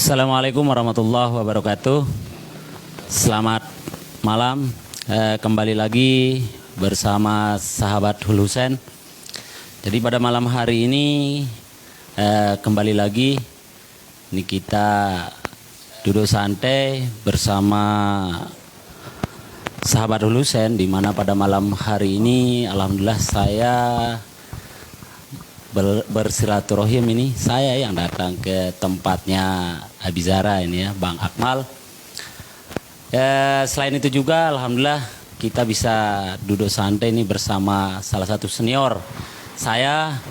Assalamualaikum warahmatullahi wabarakatuh. Selamat malam. Kembali lagi bersama sahabat Hul Husen. Jadi pada malam hari ini kembali lagi ini kita duduk santai bersama sahabat Hul Husen, di mana pada malam hari ini alhamdulillah saya bersilaturahim, ini saya yang datang ke tempatnya Abizara ini ya, Bang Akmal. Selain itu juga alhamdulillah kita bisa duduk santai ini bersama salah satu senior. Saya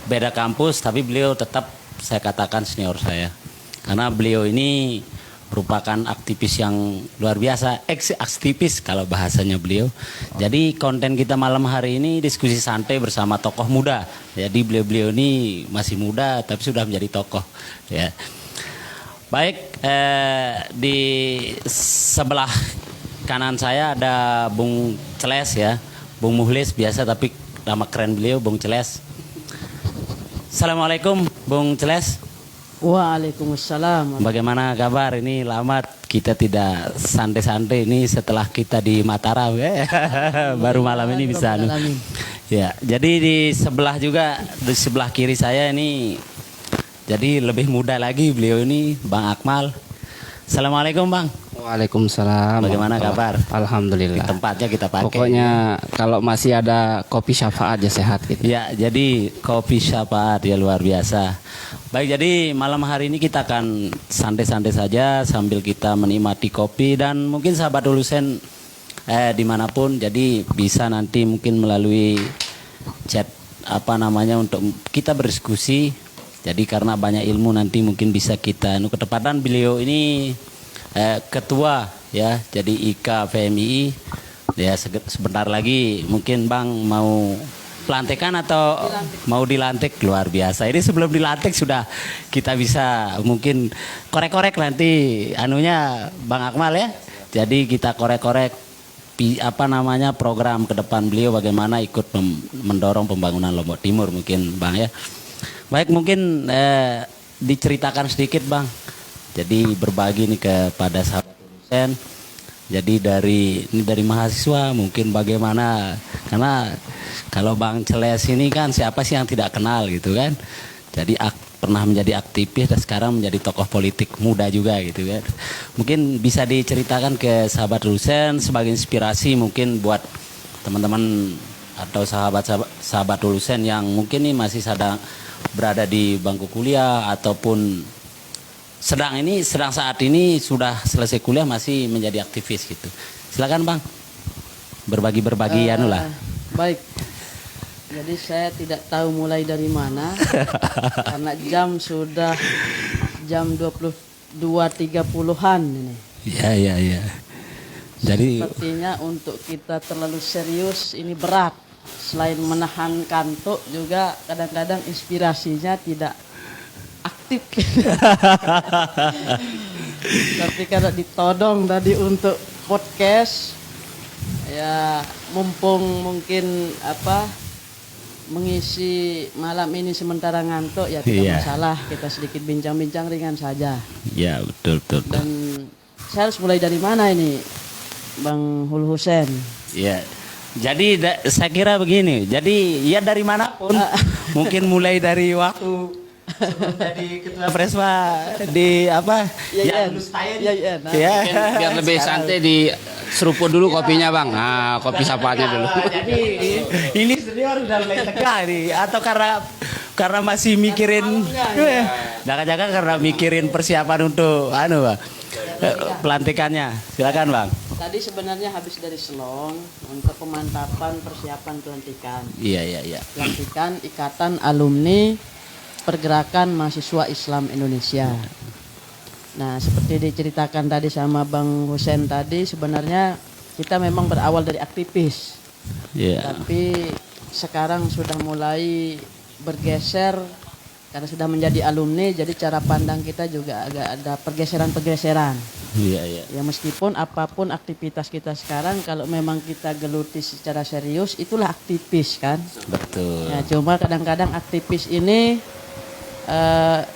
beda kampus tapi beliau tetap saya katakan senior saya. Karena beliau ini merupakan aktivis yang luar biasa, ex-aktivis kalau bahasanya beliau. Jadi konten kita malam hari ini diskusi santai bersama tokoh muda. Jadi beliau-beliau ini masih muda tapi sudah menjadi tokoh. Ya. Baik, di sebelah kanan saya ada Bung Celes ya, Bung Muhlis biasa tapi nama keren beliau Bung Celes. Assalamualaikum Bung Celes. Waalaikumsalam. Bagaimana kabar? Ini lama kita tidak santai-santai ini setelah kita di Mataram ya. Baru malam ini bisa. Ya, jadi di sebelah juga, di sebelah kiri saya ini jadi lebih muda lagi beliau ini, Bang Akmal. Assalamualaikum Bang. Waalaikumsalam. Bagaimana kabar? Alhamdulillah. Di tempatnya kita pakai. Pokoknya kalau masih ada kopi syafaat aja sehat gitu. Ya, jadi kopi syafaat ya luar biasa. Baik, jadi malam hari ini kita akan santai-santai saja sambil kita menikmati kopi, dan mungkin sahabat Hul Husen dimanapun, jadi bisa nanti mungkin melalui chat untuk kita berdiskusi. Jadi karena banyak ilmu nanti mungkin bisa kita ketepatan beliau ini ketua ya, jadi IKA VMI ya. Sebentar lagi mungkin Bang mau pelantikan atau mau dilantik, luar biasa. Ini sebelum dilantik sudah kita bisa mungkin korek-korek nanti anunya Bang Akmal ya. Jadi kita korek-korek program ke depan beliau bagaimana ikut mendorong pembangunan Lombok Timur mungkin Bang ya. Baik, mungkin diceritakan sedikit Bang. Jadi berbagi nih kepada sahabat Hul Husen. Jadi dari mahasiswa mungkin bagaimana, karena kalau Bang Celes ini kan siapa sih yang tidak kenal gitu kan. Jadi pernah menjadi aktivis dan sekarang menjadi tokoh politik muda juga gitu kan. Mungkin bisa diceritakan ke sahabat Hul Husen sebagai inspirasi mungkin buat teman-teman atau sahabat Hul Husen yang mungkin ini masih sedang berada di bangku kuliah ataupun sedang saat ini sudah selesai kuliah masih menjadi aktivis gitu. Silakan Bang, berbagi Baik, jadi saya tidak tahu mulai dari mana karena sudah jam 22.30-an ini. Iya. Jadi sepertinya untuk kita terlalu serius ini berat. Selain menahan kantuk juga kadang-kadang inspirasinya tidak aktif. Tapi kalau ditodong tadi untuk podcast ya, mumpung mungkin mengisi malam ini sementara ngantuk ya tidak masalah, kita sedikit bincang-bincang ringan saja. Ya, betul. Dan saya harus mulai dari mana ini Bang Hul Husen? Ya. Jadi saya kira begini. Jadi ya dari manapun mungkin mulai dari waktu sebelum jadi ketua Presma di ya. Biar lebih santai di seruput dulu kopinya Bang. Nah, kopi syafaatnya dulu. Jadi ini senior udah mulai tegak nih, atau karena masih mikirin jangan-jangan karena mikirin persiapan untuk Bang, pelantikannya. Silakan Bang. Tadi sebenarnya habis dari Selong untuk pemantapan persiapan pelantikan. Iya. Pelantikan Ikatan Alumni Pergerakan Mahasiswa Islam Indonesia. Nah, seperti diceritakan tadi sama Bang Husen tadi, sebenarnya kita memang berawal dari aktivis. Tapi sekarang sudah mulai bergeser karena sudah menjadi alumni, jadi cara pandang kita juga agak ada pergeseran. Iya. Ya meskipun apapun aktivitas kita sekarang, kalau memang kita geluti secara serius, itulah aktivis kan. Betul. Ya cuma kadang-kadang aktivis ini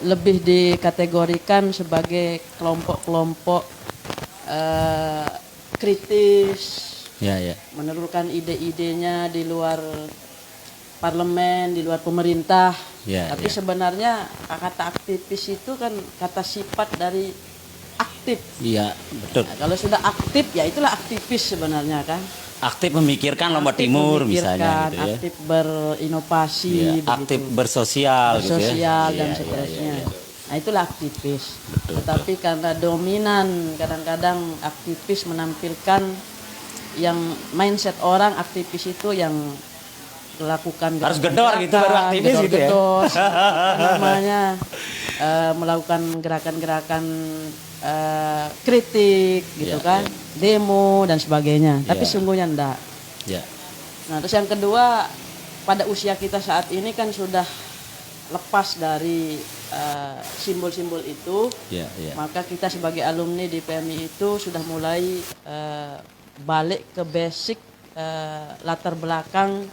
lebih dikategorikan sebagai kelompok-kelompok kritis, Ya, ya. menelurkan ide-idenya di luar parlemen, di luar pemerintah. Ya, Tapi ya. sebenarnya kata aktivis itu kan kata sifat dari aktif. Iya, betul. Nah, kalau sudah aktif ya itulah aktivis sebenarnya kan. Aktif memikirkan Lombok Aktif Timur memikirkan, misalnya gitu ya. aktif berinovasi, Iya, begitu. aktif bersosial gitu ya. Bersosial dan Iya, iya, seterusnya. iya, iya. Nah itulah aktivis. Tetapi karena dominan kadang-kadang aktivis menampilkan yang mindset orang aktivis itu yang melakukan Harus gedor gitu baru aktivis gitu ya. gedor, namanya melakukan gerakan-gerakan kritik gitu Iya, kan, demo dan sebagainya. Tapi Iya. sungguhnya enggak. Ya. Nah, terus yang kedua, pada usia kita saat ini kan sudah lepas dari simbol-simbol itu, Ya, ya. maka kita sebagai alumni di PMI itu sudah mulai balik ke basic latar belakang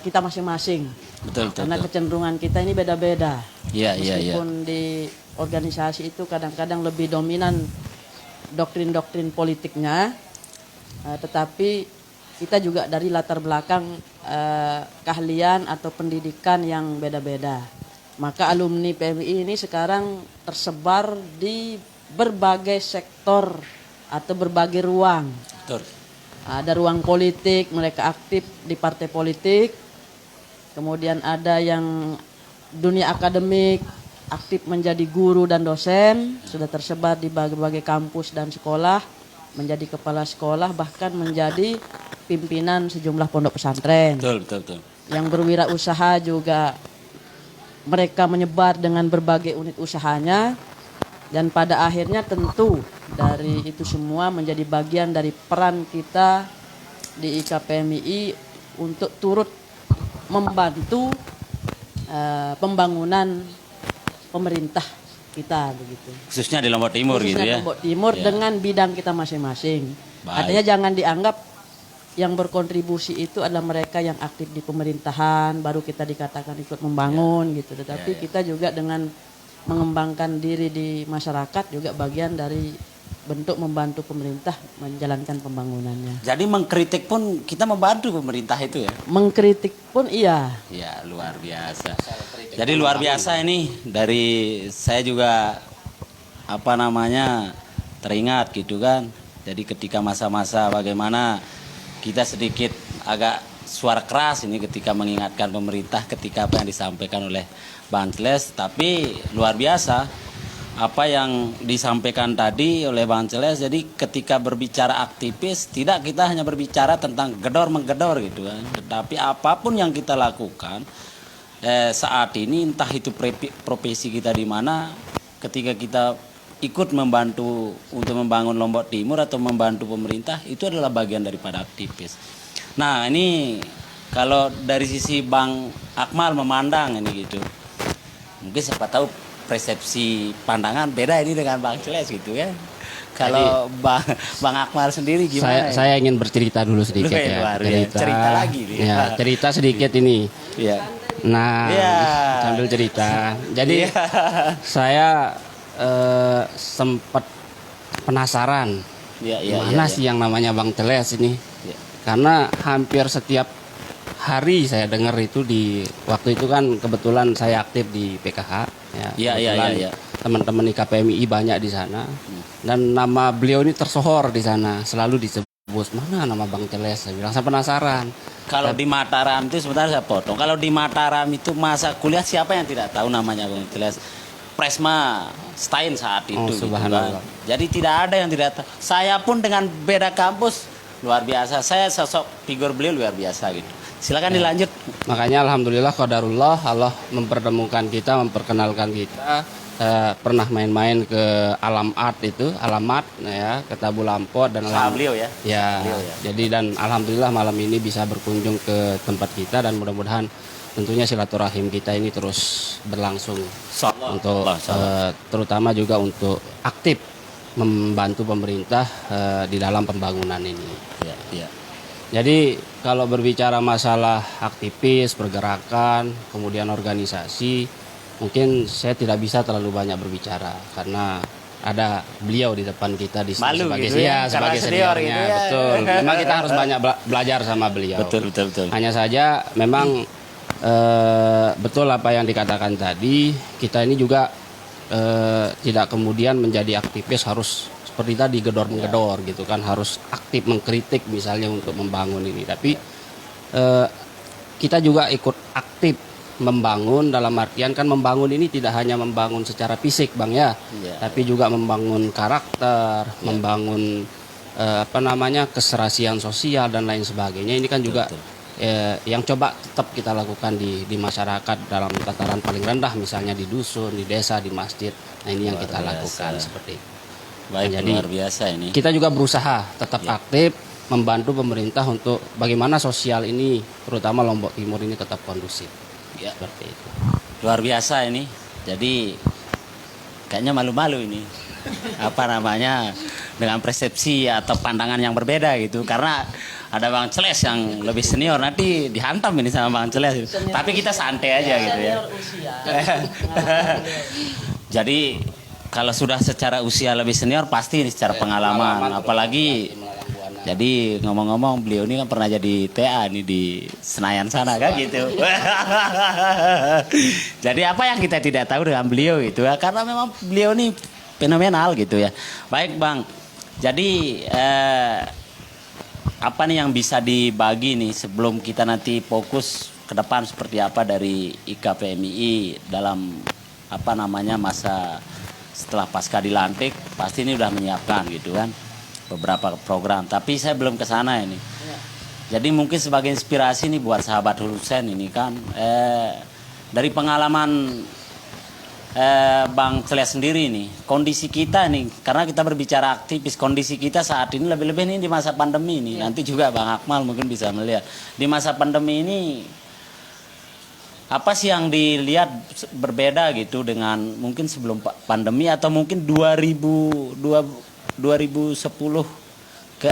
kita masing-masing. Betul, betul. Karena betul. kecenderungan kita ini beda-beda. Iya, iya, iya. Meskipun di organisasi itu kadang-kadang lebih dominan doktrin-doktrin politiknya, tetapi kita juga dari latar belakang keahlian atau pendidikan yang beda-beda. Maka alumni PMI ini sekarang tersebar di berbagai sektor atau berbagai ruang. Betul. Ada ruang politik, mereka aktif di partai politik. Kemudian ada yang dunia akademik, aktif menjadi guru dan dosen, sudah tersebar di berbagai kampus dan sekolah, menjadi kepala sekolah, bahkan menjadi pimpinan sejumlah pondok pesantren. Betul, betul, betul. Yang berwirausaha juga mereka menyebar dengan berbagai unit usahanya, dan pada akhirnya tentu dari itu semua menjadi bagian dari peran kita di IKPMI untuk turut membantu pembangunan pemerintah kita begitu. Khususnya di Lombok Timur Khususnya gitu ya. Lombok Timur Ya. dengan bidang kita masing-masing. Baik. Artinya jangan dianggap yang berkontribusi itu adalah mereka yang aktif di pemerintahan baru kita dikatakan ikut membangun gitu. Tetapi kita juga dengan mengembangkan diri di masyarakat juga bagian dari bentuk membantu pemerintah menjalankan pembangunannya. Jadi mengkritik pun kita membantu pemerintah itu ya. Mengkritik pun iya. Ya, luar biasa. Jadi luar biasa ini dari saya juga apa namanya teringat gitu kan. Jadi ketika masa-masa bagaimana kita sedikit agak suara keras ini ketika mengingatkan pemerintah ketika apa yang disampaikan oleh Bang Celes, tapi luar biasa apa yang disampaikan tadi oleh Bang Celes. Jadi ketika berbicara aktivis tidak kita hanya berbicara tentang gedor menggedor gitu kan, tetapi apapun yang kita lakukan saat ini entah itu profesi kita di mana, ketika kita ikut membantu untuk membangun Lombok Timur atau membantu pemerintah itu adalah bagian daripada aktivis. Nah ini kalau dari sisi Bang Akmal memandang ini gitu, mungkin siapa tahu persepsi pandangan beda ini dengan Bang Celes gitu ya. Kalau Bang Akmal sendiri gimana? Saya ingin bercerita dulu sedikit ya. Cerita lagi nih. Ya, cerita sedikit ini. Iya. Nah, Iya. sambil cerita. Jadi Iya. saya sempat penasaran Iya, mana sih yang namanya Bang Celes ini. Iya. Karena hampir setiap hari saya dengar itu di waktu itu kan kebetulan saya aktif di PKH ya. Iya, iya, Kebetulan iya. Teman-teman IKPMI banyak di sana. Dan nama beliau ini tersohor di sana, selalu disebut mana nama Bang Celes. Saya bilang saya penasaran. Kalau di Mataram itu sebentar saya potong. Kalau di Mataram itu masa kuliah siapa yang tidak tahu namanya Bang Celes? Presma Stein saat itu. Oh, gitu subhanallah. kan. Jadi tidak ada yang tidak tahu. Saya pun dengan beda kampus luar biasa. Saya sosok figur beliau luar biasa gitu. Silakan dilanjut. Makanya alhamdulillah qadarullah Allah mempertemukan kita, memperkenalkan kita. Saya pernah main-main ke Alam Art itu, Alamat ya, ke Tabu Lampot dan Sama beliau ya. Ya, Beliau ya. jadi dan alhamdulillah malam ini bisa berkunjung ke tempat kita dan mudah-mudahan tentunya silaturahim kita ini terus berlangsung untuk terutama juga untuk aktif membantu pemerintah di dalam pembangunan ini. Ya, ya. Jadi kalau berbicara masalah aktivis, pergerakan, kemudian organisasi, mungkin saya tidak bisa terlalu banyak berbicara karena ada beliau di depan kita di sini Malu sebagai gitu ya, sebagai karena senior seniornya, gitu ya. betul. Memang kita harus banyak belajar sama beliau. Betul. Hanya saja memang betul apa yang dikatakan tadi, kita ini juga tidak kemudian menjadi aktivis harus seperti tadi gedor-menggedor gitu kan, harus aktif mengkritik misalnya untuk membangun ini. Tapi kita juga ikut aktif membangun, dalam artian kan membangun ini tidak hanya membangun secara fisik Bang ya, tapi juga membangun karakter, membangun keserasian sosial dan lain sebagainya. Ini kan juga yang coba tetap kita lakukan di masyarakat dalam tataran paling rendah, misalnya di dusun, di desa, di masjid. Nah ini yang kita lakukan seperti itu. Baik, Jadi luar biasa ini. kita juga berusaha tetap aktif membantu pemerintah untuk bagaimana sosial ini, terutama Lombok Timur ini tetap kondusif. Ya, seperti itu. Luar biasa ini. Jadi kayaknya malu-malu ini. Apa namanya, dengan persepsi atau pandangan yang berbeda gitu. Karena ada Bang Celes yang lebih senior, nanti dihantam ini sama Bang Celes. Tapi kita santai aja gitu ya. Jadi kalau sudah secara usia lebih senior pasti ini secara pengalaman. Apalagi jadi ngomong-ngomong beliau ini kan pernah jadi TA nih di Senayan sana kan gitu. Jadi apa yang kita tidak tahu dengan beliau gitu ya, karena memang beliau ini fenomenal gitu ya. Baik Bang, jadi apa nih yang bisa dibagi nih sebelum kita nanti fokus ke depan seperti apa dari IKPMII dalam apa namanya masa setelah pasca dilantik, pasti ini udah menyiapkan gitu kan beberapa program, tapi saya belum ke sana ini. Jadi mungkin sebagai inspirasi nih buat sahabat Hulusen ini kan dari pengalaman Bang Celes sendiri nih, kondisi kita nih, karena kita berbicara aktivis, kondisi kita saat ini lebih-lebih nih di masa pandemi ini. Nanti juga Bang Akmal mungkin bisa melihat di masa pandemi ini apa sih yang dilihat berbeda gitu dengan mungkin sebelum pandemi atau mungkin 2010 ke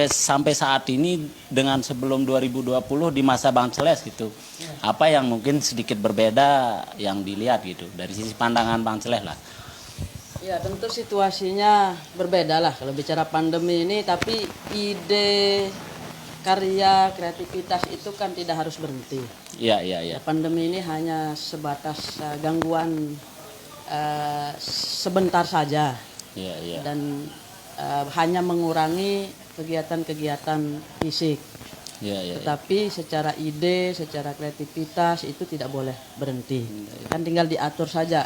sampai saat ini dengan sebelum 2020 di masa Bang Celes gitu. Apa yang mungkin sedikit berbeda yang dilihat gitu dari sisi pandangan Bang Celes lah. Ya tentu situasinya berbeda lah kalau bicara pandemi ini, tapi ide karya kreativitas itu kan tidak harus berhenti. Iya. Pandemi ini hanya sebatas gangguan sebentar saja. Iya. Dan hanya mengurangi kegiatan-kegiatan fisik. Iya. Tetapi secara ide, secara kreativitas itu tidak boleh berhenti. Kan tinggal diatur saja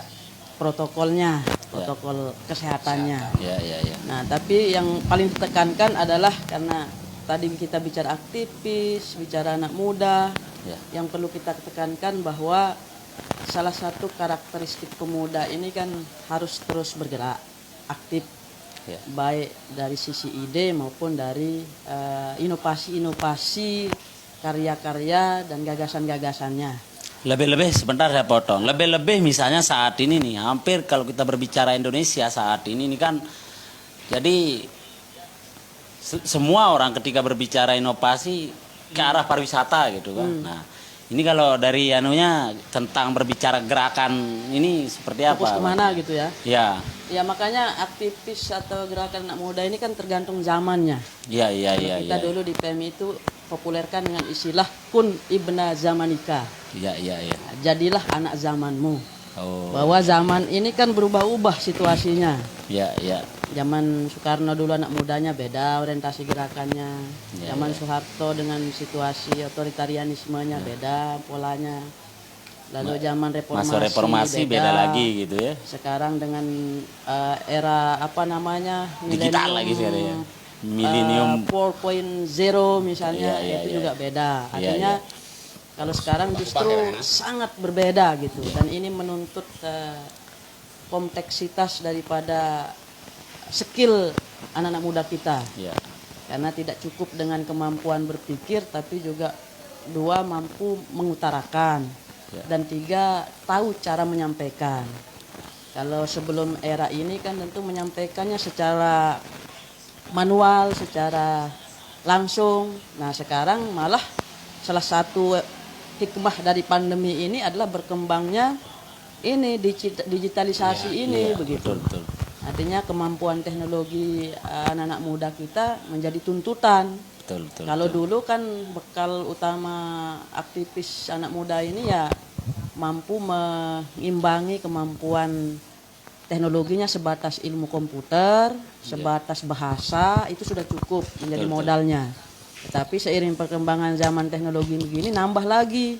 protokolnya, protokol kesehatannya. Iya. Nah, tapi yang paling ditekankan adalah karena tadi kita bicara aktivis, bicara anak muda, yang perlu kita tekankan bahwa salah satu karakteristik pemuda ini kan harus terus bergerak, aktif, baik dari sisi ide maupun dari inovasi-inovasi, karya-karya dan gagasan-gagasannya. Lebih-lebih sebentar saya potong. Lebih-lebih misalnya saat ini nih, hampir kalau kita berbicara Indonesia saat ini kan jadi semua orang ketika berbicara inovasi ke arah pariwisata gitu kan. Nah, ini kalau dari anunya tentang berbicara gerakan ini seperti apa? Fokus kemana gitu ya? Ya. Ya makanya aktivis atau gerakan anak muda ini kan tergantung zamannya. Iya. Kita dulu di PMI itu populerkan dengan istilah kun ibna zamanika. Iya. Jadilah anak zamanmu. Oh. Bahwa zaman ini kan berubah-ubah situasinya. Iya. Zaman Soekarno dulu anak mudanya beda orientasi gerakannya. Zaman Soeharto dengan situasi otoritarianismenya beda polanya. Lalu zaman reformasi beda lagi gitu ya. Sekarang dengan era Digital lagi sekarang ya. Millennium 4.0 misalnya itu juga beda. Artinya kalau sekarang justru sangat berbeda gitu, dan ini menuntut kompleksitas daripada skill anak-anak muda kita. Karena tidak cukup dengan kemampuan berpikir, tapi juga 2 mampu mengutarakan, dan 3 tahu cara menyampaikan. Kalau sebelum era ini kan tentu menyampaikannya secara manual, secara langsung. Nah sekarang malah salah satu hikmah dari pandemi ini adalah berkembangnya ini digitalisasi ini Iya, begitu. betul. Artinya kemampuan teknologi anak-anak muda kita menjadi tuntutan. Betul. Kalau dulu kan bekal utama aktivis anak muda ini ya mampu mengimbangi kemampuan teknologinya sebatas ilmu komputer, sebatas bahasa, itu sudah cukup menjadi modalnya. Tetapi seiring perkembangan zaman teknologi begini nambah lagi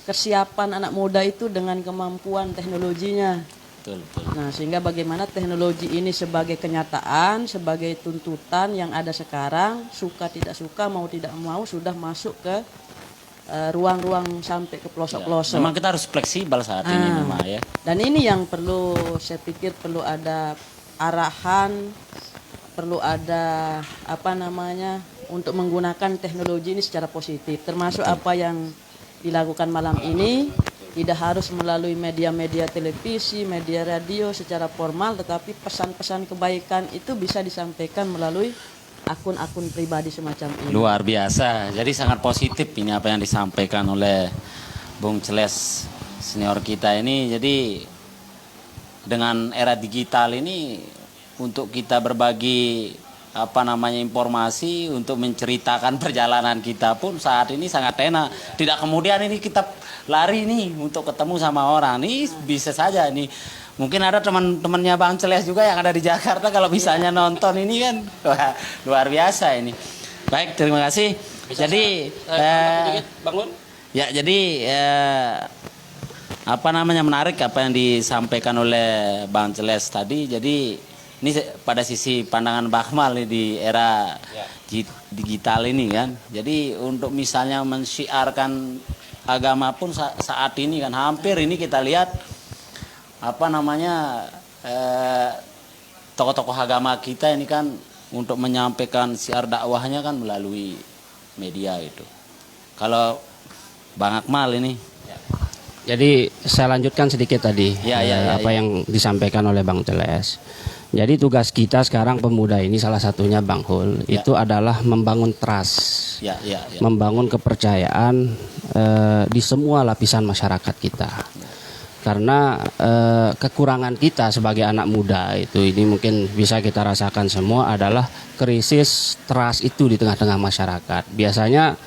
kesiapan anak muda itu dengan kemampuan teknologinya. Betul. Nah, sehingga bagaimana teknologi ini sebagai kenyataan, sebagai tuntutan yang ada sekarang, suka tidak suka, mau tidak mau sudah masuk ke ruang-ruang sampai ke pelosok-pelosok. Memang kita harus fleksibel saat ini memang ya. Dan ini yang perlu, saya pikir perlu ada arahan, perlu ada untuk menggunakan teknologi ini secara positif. Termasuk apa yang dilakukan malam ini. Tidak harus melalui media-media televisi, media radio secara formal, tetapi pesan-pesan kebaikan itu bisa disampaikan melalui akun-akun pribadi semacam ini. Luar biasa. Jadi sangat positif ini apa yang disampaikan oleh Bung Celes senior kita ini. Jadi dengan era digital ini untuk kita berbagi informasi, untuk menceritakan perjalanan kita pun saat ini sangat enak. Tidak kemudian ini kita lari nih untuk ketemu sama orang. Ini bisa saja ini. Mungkin ada teman-temannya Bang Celes juga yang ada di Jakarta kalau misalnya nonton ini kan. Wah, luar biasa ini. Baik, terima kasih. Jadi Bangun. ya jadi menarik apa yang disampaikan oleh Bang Celes tadi. Jadi ini pada sisi pandangan Bang Akmal di era digital ini kan. Jadi untuk misalnya mensyiarkan agama pun saat ini kan hampir ini kita lihat tokoh-tokoh agama kita ini kan untuk menyampaikan syiar dakwahnya kan melalui media itu. Kalau Bang Akmal ini. Jadi saya lanjutkan sedikit tadi apa yang disampaikan oleh Bang Celes. Jadi tugas kita sekarang pemuda ini salah satunya Bang Hul itu adalah membangun trust, membangun kepercayaan di semua lapisan masyarakat kita. Karena kekurangan kita sebagai anak muda itu ini mungkin bisa kita rasakan semua adalah krisis trust itu di tengah-tengah masyarakat. Biasanya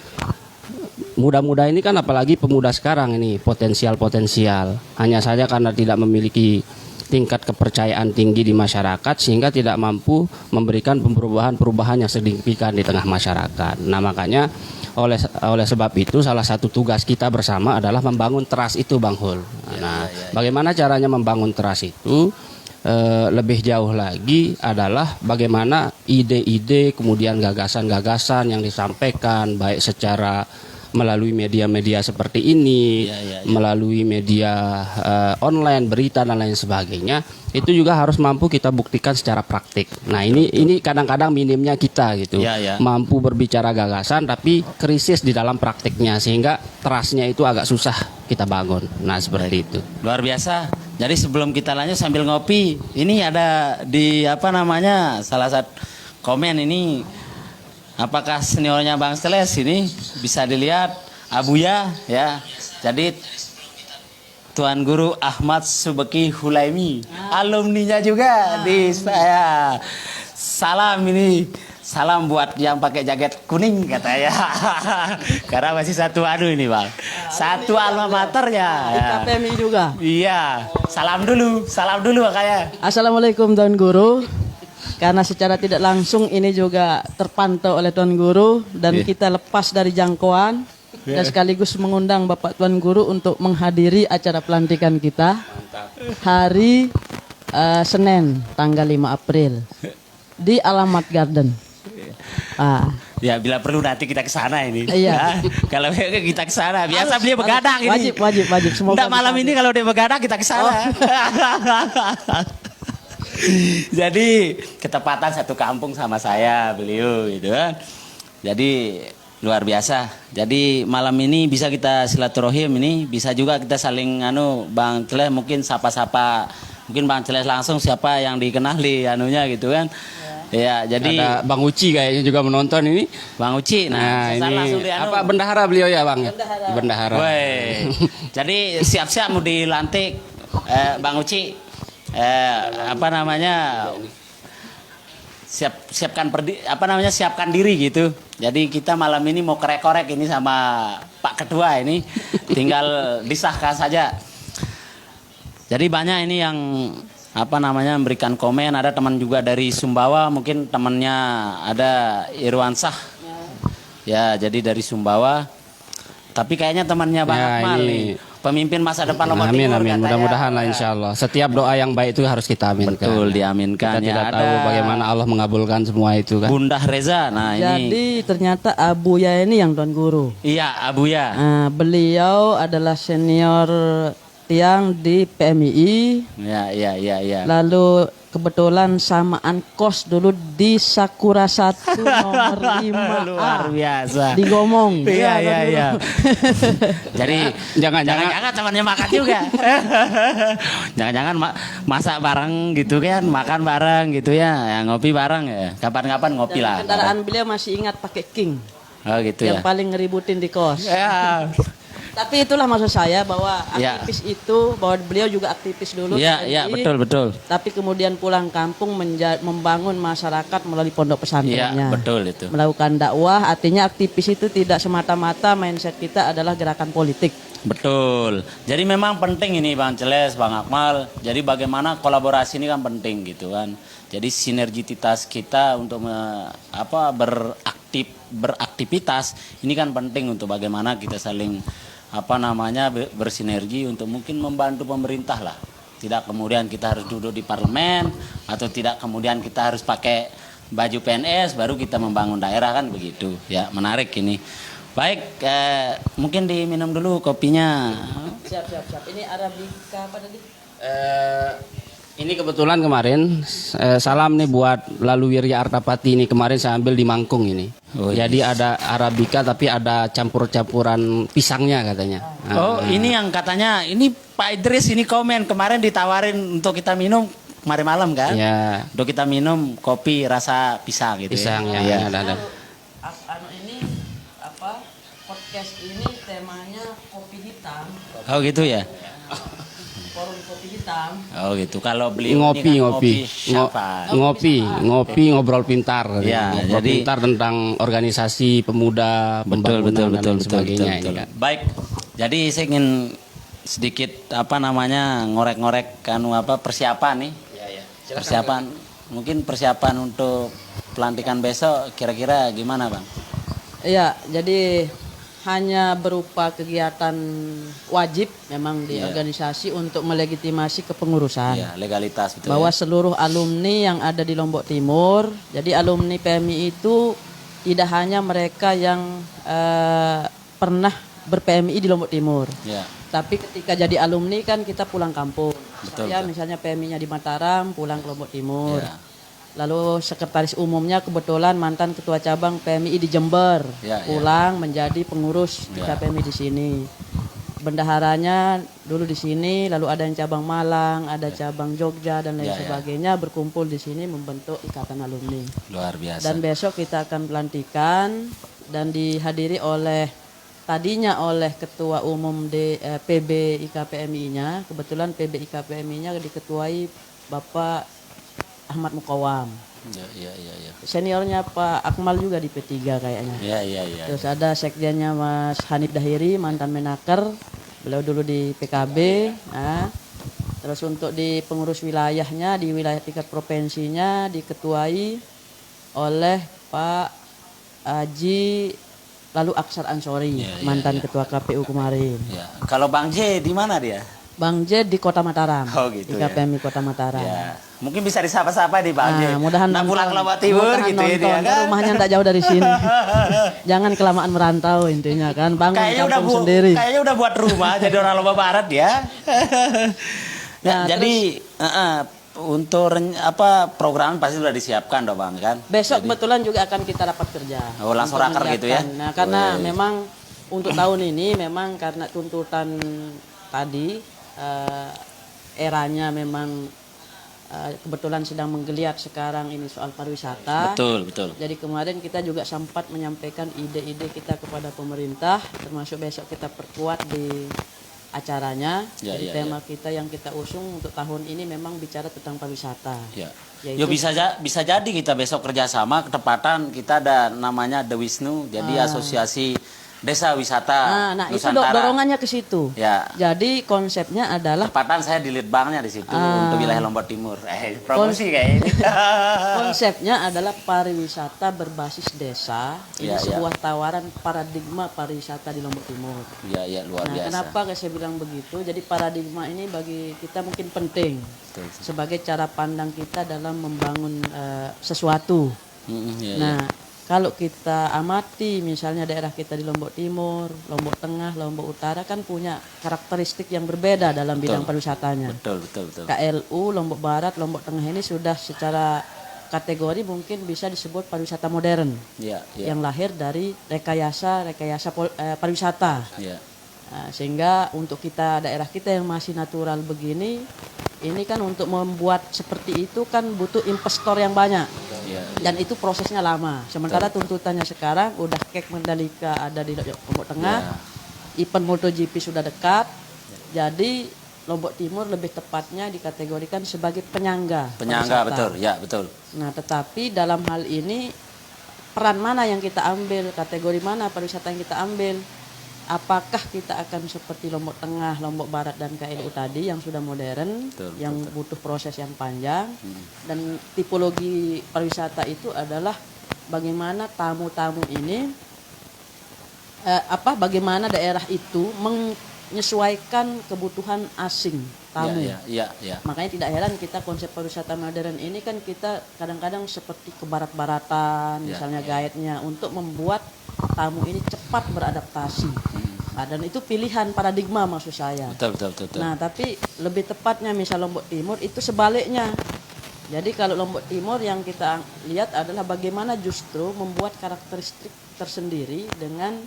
muda-muda ini kan apalagi pemuda sekarang ini potensial, hanya saja karena tidak memiliki tingkat kepercayaan tinggi di masyarakat sehingga tidak mampu memberikan perubahan-perubahan yang signifikan di tengah masyarakat. Nah makanya oleh sebab itu salah satu tugas kita bersama adalah membangun trust itu Bang Hul. Nah bagaimana caranya membangun trust itu? Lebih jauh lagi adalah bagaimana ide-ide kemudian gagasan-gagasan yang disampaikan baik secara melalui media-media seperti ini, melalui media online, berita dan lain sebagainya, itu juga harus mampu kita buktikan secara praktik. Nah ini kadang-kadang minimnya kita gitu, mampu berbicara gagasan tapi krisis di dalam praktiknya sehingga trustnya itu agak susah kita bangun. Nah seperti itu. Luar biasa. Jadi sebelum kita lanjut sambil ngopi, ini ada di salah satu komen ini. Apakah seniornya Bang Celes ini bisa dilihat Abuya ya. Jadi Tuan Guru Ahmad Subeki Hulaimi, alumninya juga di saya. Salam ini, salam buat yang pakai jaket kuning katanya. Karena masih satu ini Bang. Satu alma maternya. KPMI juga. Iya. Salam dulu makanya. Assalamualaikum Tuan Guru. Karena secara tidak langsung ini juga terpantau oleh Tuan Guru dan kita lepas dari jangkauan dan sekaligus mengundang Bapak Tuan Guru untuk menghadiri acara pelantikan kita hari Senin tanggal 5 April di Alamat Garden. Ya bila perlu nanti kita ke sana ini. Iya. Kalau kita ke sana, biasa beliau begadang ini. Wajib. Semoga malam ini kalau dia begadang kita ke sana. Jadi ketepatan satu kampung sama saya beliau gitu kan. Jadi luar biasa. Jadi malam ini bisa kita silaturahim ini, bisa juga kita saling Bang Celes mungkin sapa-sapa. Mungkin Bang Celes langsung siapa yang dikenali gitu kan. Ya, jadi ada Bang Uci kayaknya juga menonton ini. Bang Uci. Nah ini bendahara beliau ya Bang? Bendahara. Jadi siap-siap mau dilantik Bang Uci, apa namanya, siapkan diri gitu. Jadi kita malam ini mau korek-korek ini sama Pak Ketua ini, tinggal disahkan saja. Jadi banyak ini yang apa namanya memberikan komen. Ada teman juga dari Sumbawa, mungkin temannya ada Irwansah. Ya, jadi dari Sumbawa. Tapi kayaknya temannya Bang Akmal nih, pemimpin masa depan Lombok Amin, Timur. amin. Mudah-mudahan lah insya Allah. Setiap doa yang baik itu harus kita aminkan. Betul, diaminkan. Kita tidak tahu bagaimana Allah mengabulkan semua itu kan. Bunda Reza, nah ini. Jadi ternyata Abuya ini yang Tuan Guru. Iya, Abuya. Nah, beliau adalah senior tiang di PMII. Ya. Lalu kebetulan samaan kos dulu di Sakura 1 nomor 5A. Luar biasa. Di Gomong. Iya. Jadi Jangan temannya makan juga. Jangan masak bareng gitu kan, makan bareng gitu ya, ngopi bareng ya. Kapan-kapan ngopi Dan lah. kendaraan beliau masih ingat pakai King. Oh gitu Yang ya. paling ngeributin di kos. Ya. Tapi itulah maksud saya bahwa Ya. aktivis itu, bahwa beliau juga aktivis dulu. Iya, TNI, betul. Tapi kemudian pulang kampung membangun masyarakat melalui pondok Iya, pesantrennya. betul itu. Melakukan dakwah, artinya aktivis itu tidak semata-mata mindset kita adalah gerakan politik. Betul. Jadi memang penting ini Bang Celes, Bang Akmal. Jadi bagaimana kolaborasi ini kan penting gitu kan. Jadi sinergisitas kita untuk beraktivitas ini kan penting untuk bagaimana kita saling bersinergi untuk mungkin membantu pemerintah lah. Tidak kemudian kita harus duduk di parlemen atau tidak kemudian kita harus pakai baju PNS baru kita membangun daerah kan begitu. Ya, menarik ini. Baik, mungkin diminum dulu kopinya. Siap. Ini Arabica apa tadi? Ini kebetulan kemarin salam nih buat Lalu Wirya Artapati ini, kemarin saya ambil di Mangkung ini. Oh, Jadi ada Arabica tapi ada campur-campuran pisangnya katanya. Oh, ini yang katanya ini Pak Idris ini komen kemarin ditawarin untuk kita minum kemarin malam kan? Ya. Untuk kita minum kopi rasa pisang gitu. Pisang ya. Iya. Ada. Ini podcast ini temanya kopi hitam, Oh gitu ya. forum kopi hitam. Oh gitu. Kalau beli Ngopi ngobrol pintar. Ya, Ngobrol jadi pintar tentang organisasi pemuda, betul pembangunan dan lain sebagainya ini kan. Baik. Jadi saya ingin sedikit ngorek-ngorek persiapan nih. Persiapan mungkin persiapan untuk pelantikan besok kira-kira gimana, Bang? Iya, jadi hanya berupa kegiatan wajib memang di organisasi untuk melegitimasi kepengurusan. Iya, legalitas betul. Bahwa seluruh alumni yang ada di Lombok Timur, jadi alumni PMI itu tidak hanya mereka yang pernah ber-PMI di Lombok Timur. Ya. Tapi ketika jadi alumni kan kita pulang kampung. Betul, Saya betul. misalnya PMI-nya di Mataram, pulang ke Lombok Timur. Ya. Lalu sekretaris umumnya kebetulan mantan ketua cabang PMI di Jember, Ya, pulang menjadi pengurus di Ya. PMI di sini. Bendaharanya dulu di sini, lalu ada yang cabang Malang, ada cabang Jogja dan lain Ya, ya. sebagainya berkumpul di sini membentuk ikatan alumni. Luar biasa. Dan besok kita akan pelantikan dan dihadiri tadinya oleh ketua umum PB IKPMI-nya. Kebetulan PB IKPMI-nya diketuai Bapak Ahmad Mukawam. Ya. Seniornya Pak Akmal juga di P3 kayaknya. Ya. Terus ada sekjennya Mas Hanif Dahiri, mantan Menaker. Beliau dulu di PKB. Nah, terus untuk di pengurus wilayahnya, di wilayah tingkat provinsinya diketuai oleh Pak Haji lalu Aksar Ansori, mantan ketua KPU kemarin. Ya. Kalau Bang J di mana dia? Bang J di Kota Mataram. Oh, gitu di KPMI Kota Mataram. Ya. Mungkin bisa disapa-sapa di Bang J. Mudahan Nah, pulang ke Lombok Timur mudahan gitu ya dia nonton. kan. Rumahnya tak jauh dari sini. Jangan kelamaan merantau intinya kan. Bangun Kayaknya udah kampung sendiri. Kayaknya udah buat rumah jadi orang Lombok Barat ya. Nah, jadi untuk program pasti sudah disiapkan dong Bang kan. Besok kebetulan juga akan kita rapat kerja. Oh, langsung untuk raker gitu ya? menyiapkan. Nah, karena memang untuk tahun ini memang karena tuntutan tadi eranya memang kebetulan sedang menggeliat sekarang ini soal pariwisata. Betul. Jadi kemarin kita juga sempat menyampaikan ide-ide kita kepada pemerintah, termasuk besok kita perkuat di acaranya. Ya, Jadi ya, tema kita yang kita usung untuk tahun ini memang bicara tentang pariwisata. Ya. Yaitu- Yo bisa jadi kita besok kerjasama ketepatan kita ada namanya The Wisnu, jadi asosiasi desa wisata Nah, itu Nusantara. dorongannya ke situ. Ya. Jadi konsepnya adalah Ketepatan saya di leadbanknya di situ untuk wilayah Lombok Timur. Promosi kayak ini. konsepnya adalah pariwisata berbasis desa. Ini Ya, ya. sebuah tawaran paradigma pariwisata di Lombok Timur. Ya, ya luar Nah, biasa. kenapa saya bilang begitu? Jadi paradigma ini bagi kita mungkin penting Betul. sebagai cara pandang kita dalam membangun sesuatu. Ya, Nah, kalau kita amati misalnya daerah kita di Lombok Timur, Lombok Tengah, Lombok Utara kan punya karakteristik yang berbeda dalam bidang pariwisatanya. betul. KLU, Lombok Barat, Lombok Tengah ini sudah secara kategori mungkin bisa disebut pariwisata modern Ya, ya. yang lahir dari rekayasa pariwisata. Ya. Nah, sehingga untuk daerah kita yang masih natural begini, ini kan untuk membuat seperti itu kan butuh investor yang banyak. Ya. Dan itu prosesnya lama. Sementara tuntutannya sekarang udah kek Mandalika ada di Lombok Tengah, event MotoGP sudah dekat. Jadi Lombok Timur lebih tepatnya dikategorikan sebagai penyangga. Penyangga, pariwisata. betul. Ya, betul. Nah, tetapi dalam hal ini peran mana yang kita ambil, kategori mana pariwisata yang kita ambil? Apakah kita akan seperti Lombok Tengah, Lombok Barat dan KLU tadi yang sudah modern, Betul, yang butuh proses yang panjang, dan tipologi pariwisata itu adalah bagaimana tamu-tamu ini, bagaimana daerah itu menyesuaikan kebutuhan asing tamu. Ya. Makanya tidak heran kita konsep pariwisata modern ini kan kita kadang-kadang seperti ke barat-baratan, misalnya guide-nya untuk membuat tamu ini cepat beradaptasi. Nah, dan itu pilihan paradigma maksud saya. Betul. Nah, tapi lebih tepatnya misal Lombok Timur itu sebaliknya. Jadi kalau Lombok Timur yang kita lihat adalah bagaimana justru membuat karakteristik tersendiri dengan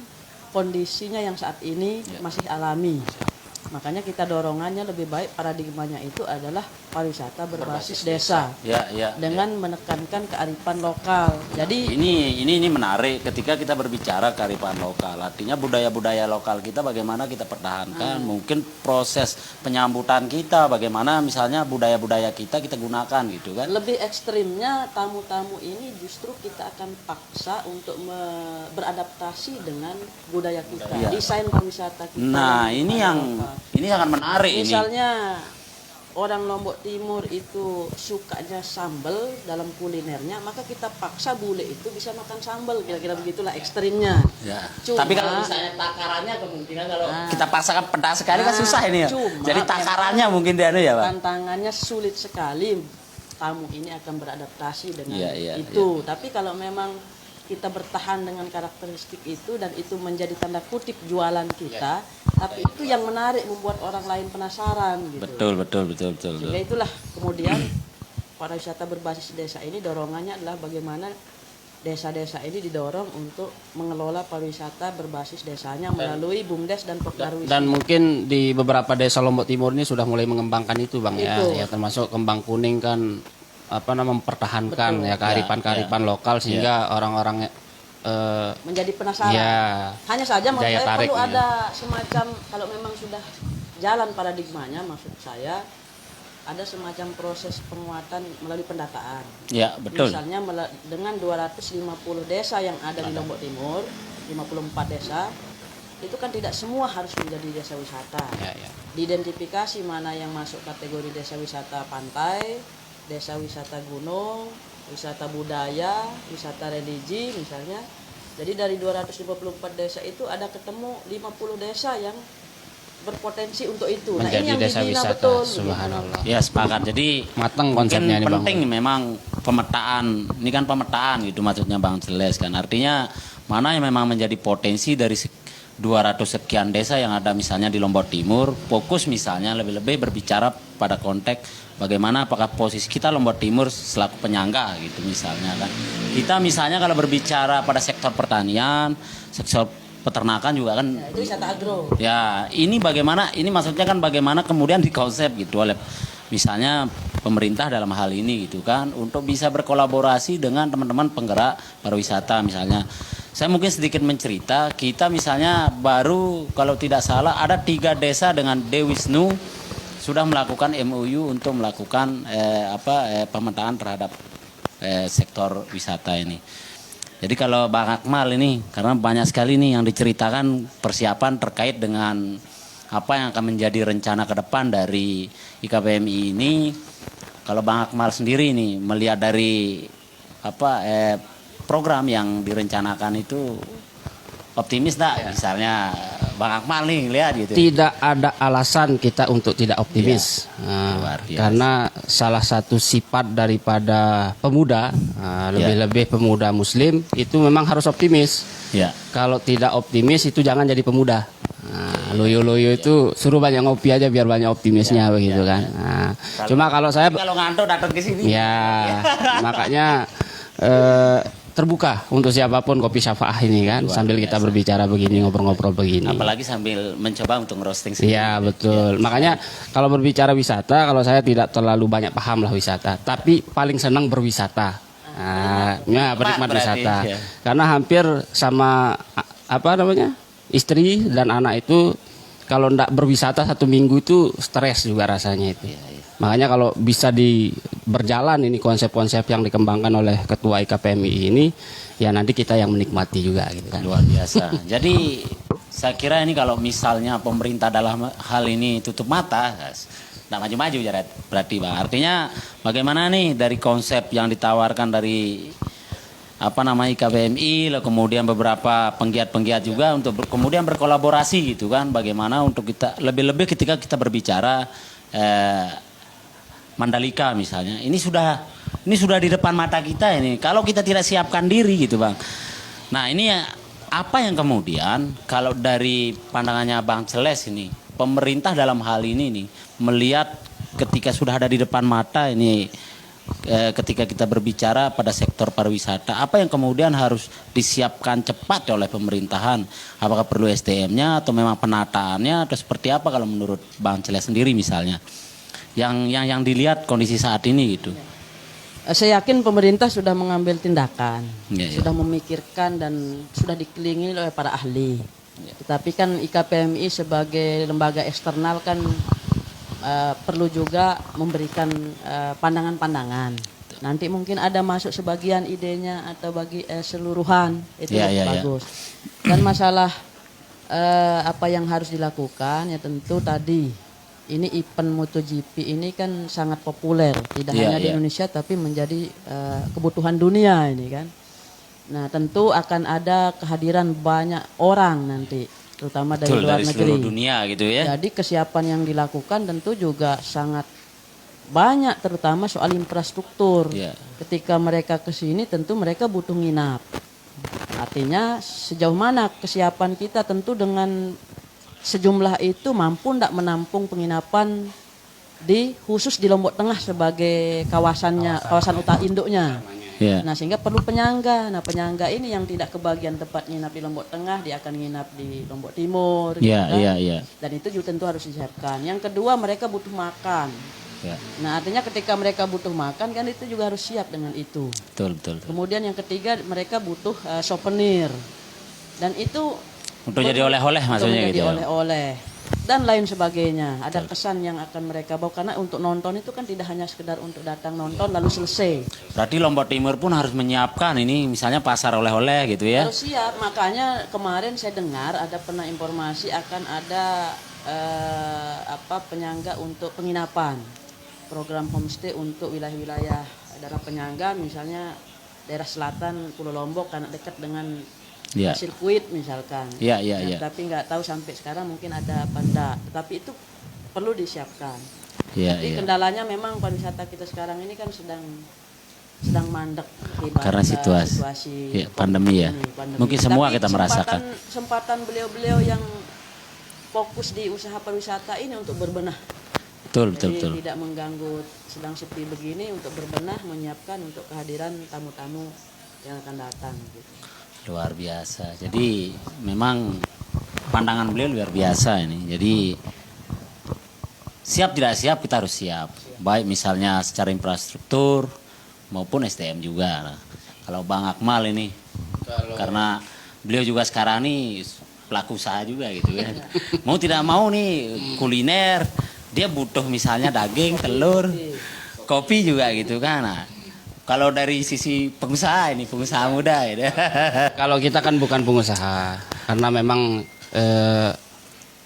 kondisinya yang saat ini masih alami. Makanya kita dorongannya lebih baik paradigmanya itu adalah pariwisata berbasis desa. Ya. Dengan menekankan kearifan lokal. Jadi Ini menarik ketika kita berbicara kearifan lokal. Artinya budaya-budaya lokal kita bagaimana kita pertahankan, mungkin proses penyambutan kita bagaimana misalnya budaya-budaya kita gunakan gitu kan. lebih ekstrimnya tamu-tamu ini justru kita akan paksa untuk beradaptasi dengan budaya kita, Iya. desain pariwisata kita. Nah, yang ini ada yang lokal. ini sangat menarik ini. Misalnya orang Lombok Timur itu sukanya sambal dalam kulinernya, maka kita paksa bule itu bisa makan sambal, kira-kira begitulah ekstrimnya. Ya. Cuma- Tapi kalau misalnya takarannya kemungkinan kalau kita paksakan pedas sekali kan Nah, susah ini ya. cuma Jadi takarannya mungkin dia ya, Pak. Tantangannya sulit sekali, tamu ini akan beradaptasi dengan Iya, itu. Tapi kalau memang kita bertahan dengan karakteristik itu dan itu menjadi tanda kutip jualan kita, tapi itu yang menarik membuat orang lain penasaran gitu. Betul. Sehingga itulah kemudian pariwisata berbasis desa ini dorongannya adalah bagaimana desa-desa ini didorong untuk mengelola pariwisata berbasis desanya melalui BUMDes dan Pokdarwis. Dan mungkin di beberapa desa Lombok Timur ini sudah mulai mengembangkan itu Bang Itu. ya termasuk kembang kuning kan mempertahankan ya kearifan-kearifan lokal sehingga orang-orang menjadi penasaran. ya Hanya saja maksud daya saya tarik, perlu ya. ada semacam kalau memang sudah jalan paradigmanya, maksud saya ada semacam proses penguatan melalui pendataan. Ya, betul. Misalnya dengan 250 desa yang ada di Lombok Timur, 54 desa, itu kan tidak semua harus menjadi desa wisata. ya. Diidentifikasi mana yang masuk kategori desa wisata pantai, desa wisata gunung, wisata budaya, wisata religi misalnya. Jadi dari 254 desa itu ada ketemu 50 desa yang berpotensi untuk itu. Menjadi nah, ini yang desa dibina wisata, betul. subhanallah. Ya, sepakat. Jadi Matang mungkin konsepnya ini, Bang. penting memang pemetaan. Ini kan pemetaan gitu maksudnya Bang Jeles kan. Artinya mana yang memang menjadi potensi dari 200 sekian desa yang ada misalnya di Lombok Timur, fokus misalnya lebih-lebih berbicara pada konteks bagaimana apakah posisi kita Lombok Timur selaku penyangga gitu misalnya kan. Kita misalnya kalau berbicara pada sektor pertanian, sektor peternakan juga kan. Ya, itu wisata agro. Ya, ini bagaimana, ini maksudnya kan bagaimana kemudian dikonsep gitu oleh misalnya pemerintah dalam hal ini gitu kan untuk bisa berkolaborasi dengan teman-teman penggerak pariwisata misalnya saya mungkin sedikit mencerita, kita misalnya baru kalau tidak salah ada 3 desa dengan Dewisnu sudah melakukan MOU untuk melakukan pemetaan terhadap sektor wisata ini. Jadi kalau Bang Akmal ini, karena banyak sekali nih yang diceritakan persiapan terkait dengan apa yang akan menjadi rencana ke depan dari IKPMI ini. Kalau Bang Akmal sendiri nih melihat dari program yang direncanakan itu optimis tak? Misalnya Bang Akmal nih lihat gitu. Tidak ada alasan kita untuk tidak optimis. Karena salah satu sifat daripada pemuda, lebih-lebih pemuda muslim itu memang harus optimis. Ya. Kalau tidak optimis itu jangan jadi pemuda. Loyo-loyo itu suruh banyak ngopi aja biar banyak optimisnya begitu kan. Cuma kalau saya ngantuk datang ke sini. Ya, makanya terbuka untuk siapapun Kopi Syafaah ini kan, sambil kita berbicara begini, ngobrol-ngobrol begini. Apalagi sambil mencoba untuk ngerosting sendiri. Iya betul. Makanya kalau berbicara wisata, kalau saya tidak terlalu banyak paham lah wisata, tapi paling senang berwisata. Penikmat wisata. Ya. Karena hampir sama istri dan anak itu kalau ndak berwisata 1 minggu itu stres juga rasanya itu. Makanya kalau bisa berjalan ini konsep-konsep yang dikembangkan oleh Ketua IKPMI ini, ya nanti kita yang menikmati juga gitu kan. Luar biasa. Jadi saya kira ini kalau misalnya pemerintah dalam hal ini tutup mata, nggak maju-maju berarti Bang. Artinya bagaimana nih dari konsep yang ditawarkan dari IKPMI, kemudian beberapa penggiat-penggiat juga untuk kemudian berkolaborasi gitu kan, bagaimana untuk kita lebih-lebih ketika kita berbicara Mandalika misalnya, ini sudah di depan mata kita ini. Kalau kita tidak siapkan diri gitu Bang. Nah ini apa yang kemudian kalau dari pandangannya Bang Celes ini, pemerintah dalam hal ini nih melihat ketika sudah ada di depan mata ini, ketika kita berbicara pada sektor pariwisata, apa yang kemudian harus disiapkan cepat oleh pemerintahan? Apakah perlu SDM-nya atau memang penataannya atau seperti apa kalau menurut Bang Celes sendiri misalnya? Yang dilihat kondisi saat ini gitu. Saya yakin pemerintah sudah mengambil tindakan, Ya. sudah memikirkan dan sudah dikelilingi oleh para ahli. Ya. Tetapi kan IKPMI sebagai lembaga eksternal kan perlu juga memberikan pandangan-pandangan. Nanti mungkin ada masuk sebagian idenya atau bagi seluruhan itu bagus. Dan masalah apa yang harus dilakukan ya tentu tadi. Ini event MotoGP ini kan sangat populer, tidak hanya di Indonesia tapi menjadi kebutuhan dunia ini kan. Nah tentu akan ada kehadiran banyak orang nanti, terutama dari luar negeri. Seluruh dunia gitu ya. Jadi kesiapan yang dilakukan tentu juga sangat banyak, terutama soal infrastruktur. Ketika mereka ke sini tentu mereka butuh nginap. Artinya sejauh mana kesiapan kita tentu dengan sejumlah itu mampu tidak menampung penginapan khusus di Lombok Tengah sebagai kawasan utara induknya. Nah sehingga perlu penyangga. Nah penyangga ini yang tidak kebagian tempat nginap di Lombok Tengah, dia akan nginap di Lombok Timur. Dan itu juga tentu harus disiapkan. Yang kedua mereka butuh makan. Nah artinya ketika mereka butuh makan kan itu juga harus siap dengan itu. Betul. Kemudian yang ketiga mereka butuh souvenir. Dan itu untuk jadi oleh-oleh maksudnya gitu. Oleh-oleh dan lain sebagainya. Ada kesan yang akan mereka bawa karena untuk nonton itu kan tidak hanya sekedar untuk datang nonton lalu selesai. Berarti Lombok Timur pun harus menyiapkan ini misalnya pasar oleh-oleh gitu ya. Harus siap. Makanya kemarin saya dengar ada pernah informasi akan ada penyangga untuk penginapan. Program homestay untuk wilayah-wilayah daerah penyangga misalnya daerah selatan Pulau Lombok karena dekat dengan sirkuit misalkan. Tapi nggak tahu sampai sekarang mungkin ada apa enggak. Tetapi itu perlu disiapkan. Tapi kendalanya memang pariwisata kita sekarang ini kan sedang mandek karena situasi pandemi ya. Pandemi. Mungkin semua kita merasakan. Kesempatan beliau-beliau yang fokus di usaha pariwisata ini untuk berbenah. Betul. Tidak mengganggu sedang sepi begini untuk berbenah, menyiapkan untuk kehadiran tamu-tamu yang akan datang gitu. Luar biasa. Jadi memang pandangan beliau luar biasa ini. Jadi siap tidak siap kita harus siap. Baik misalnya secara infrastruktur maupun SDM juga. Kalau Bang Akmal ini karena beliau juga sekarang nih pelaku usaha juga gitu kan. Mau tidak mau nih kuliner, dia butuh misalnya daging, telur, kopi juga gitu kan. Nah, kalau dari sisi pengusaha ini, pengusaha muda gitu. Kalau kita kan bukan pengusaha, karena memang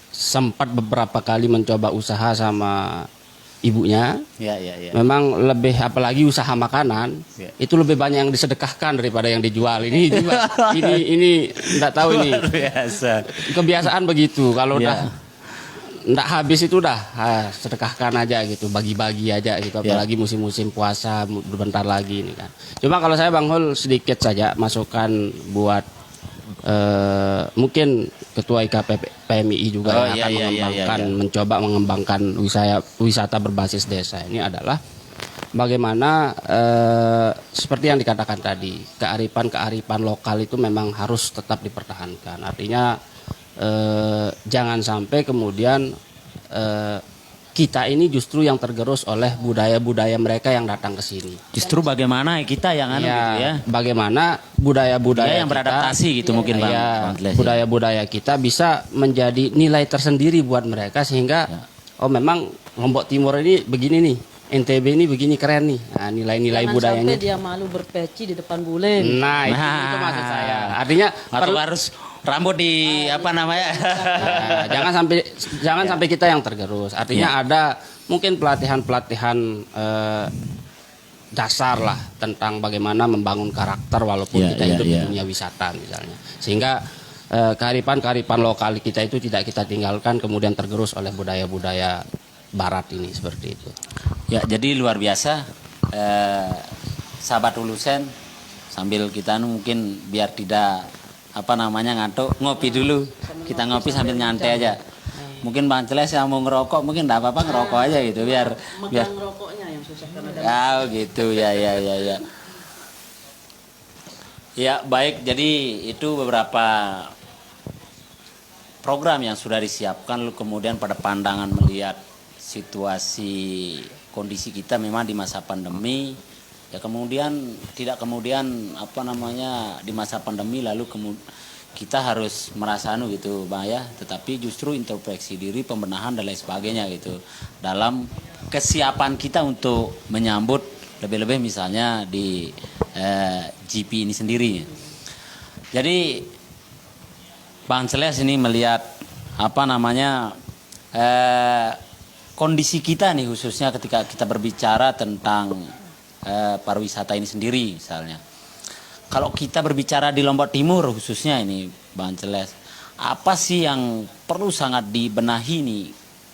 sempat beberapa kali mencoba usaha sama ibunya. Ya, ya, ya. Memang lebih, apalagi usaha makanan, Ya. itu lebih banyak yang disedekahkan daripada yang dijual. Ini enggak tahu ini. Luar biasa. Kebiasaan begitu. Kalau Ya. udah enggak habis itu udah sedekahkan aja gitu, bagi-bagi aja gitu. Apalagi musim-musim puasa bentar lagi ini kan. Cuma kalau saya Bang Hul sedikit saja masukan buat mungkin Ketua IKP PMI juga yang akan mengembangkan, mencoba mengembangkan wisata berbasis desa ini adalah bagaimana seperti yang dikatakan tadi, kearifan lokal itu memang harus tetap dipertahankan. Artinya jangan sampai kemudian kita ini justru yang tergerus oleh budaya-budaya mereka yang datang ke sini. Justru bagaimana kita yang gitu ya. Bagaimana budaya-budaya yang beradaptasi gitu mungkin Bang. Ya, budaya-budaya kita bisa menjadi nilai tersendiri buat mereka sehingga oh memang Lombok Timur ini begini nih. NTB ini begini keren nih. Nah, nilai-nilai budayanya. Sampai dia malu berpeci di depan bule. Nah, itu maksud saya. Artinya harus rambut di apa namanya? Nah, jangan sampai kita yang tergerus. Artinya ada mungkin pelatihan-pelatihan dasar lah tentang bagaimana membangun karakter walaupun kita hidup di dunia wisata misalnya. Sehingga kearifan-kearifan lokal kita itu tidak kita tinggalkan kemudian tergerus oleh budaya-budaya barat ini seperti itu. Ya, jadi luar biasa sahabat Ulusen, sambil kita mungkin biar tidak apa namanya ngantuk, ngopi dulu. Kita ngopi sambil nyantai aja. Mungkin Bang Celes yang mau ngerokok mungkin enggak apa-apa ngerokok aja gitu biar rokoknya yang susah karena gitu ya. Ya, baik. Jadi itu beberapa program yang sudah disiapkan, lalu kemudian pada pandangan melihat situasi kondisi kita memang di masa pandemi ya, kemudian tidak kemudian apa namanya di masa pandemi lalu kita harus merasa gitu Bang ya, tetapi justru introspeksi diri, pembenahan dan lain sebagainya gitu dalam kesiapan kita untuk menyambut lebih-lebih misalnya di GP ini sendiri. Jadi Bang Celes ini melihat apa namanya kondisi kita nih khususnya ketika kita berbicara tentang pariwisata ini sendiri misalnya. Kalau kita berbicara di Lombok Timur khususnya ini Bang Celes, apa sih yang perlu sangat dibenahi nih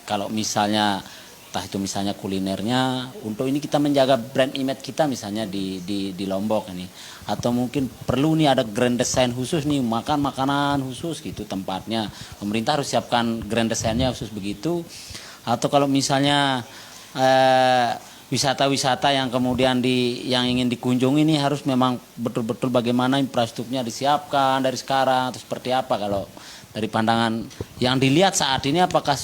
kalau misalnya entah itu misalnya kulinernya, untuk ini kita menjaga brand image kita misalnya di Lombok ini, atau mungkin perlu nih ada grand design khusus nih, makan makanan khusus gitu tempatnya, pemerintah harus siapkan grand designnya khusus begitu. Atau kalau misalnya wisata-wisata yang kemudian yang ingin dikunjungi ini harus memang betul-betul bagaimana infrastrukturnya disiapkan dari sekarang atau seperti apa kalau dari pandangan yang dilihat saat ini, apakah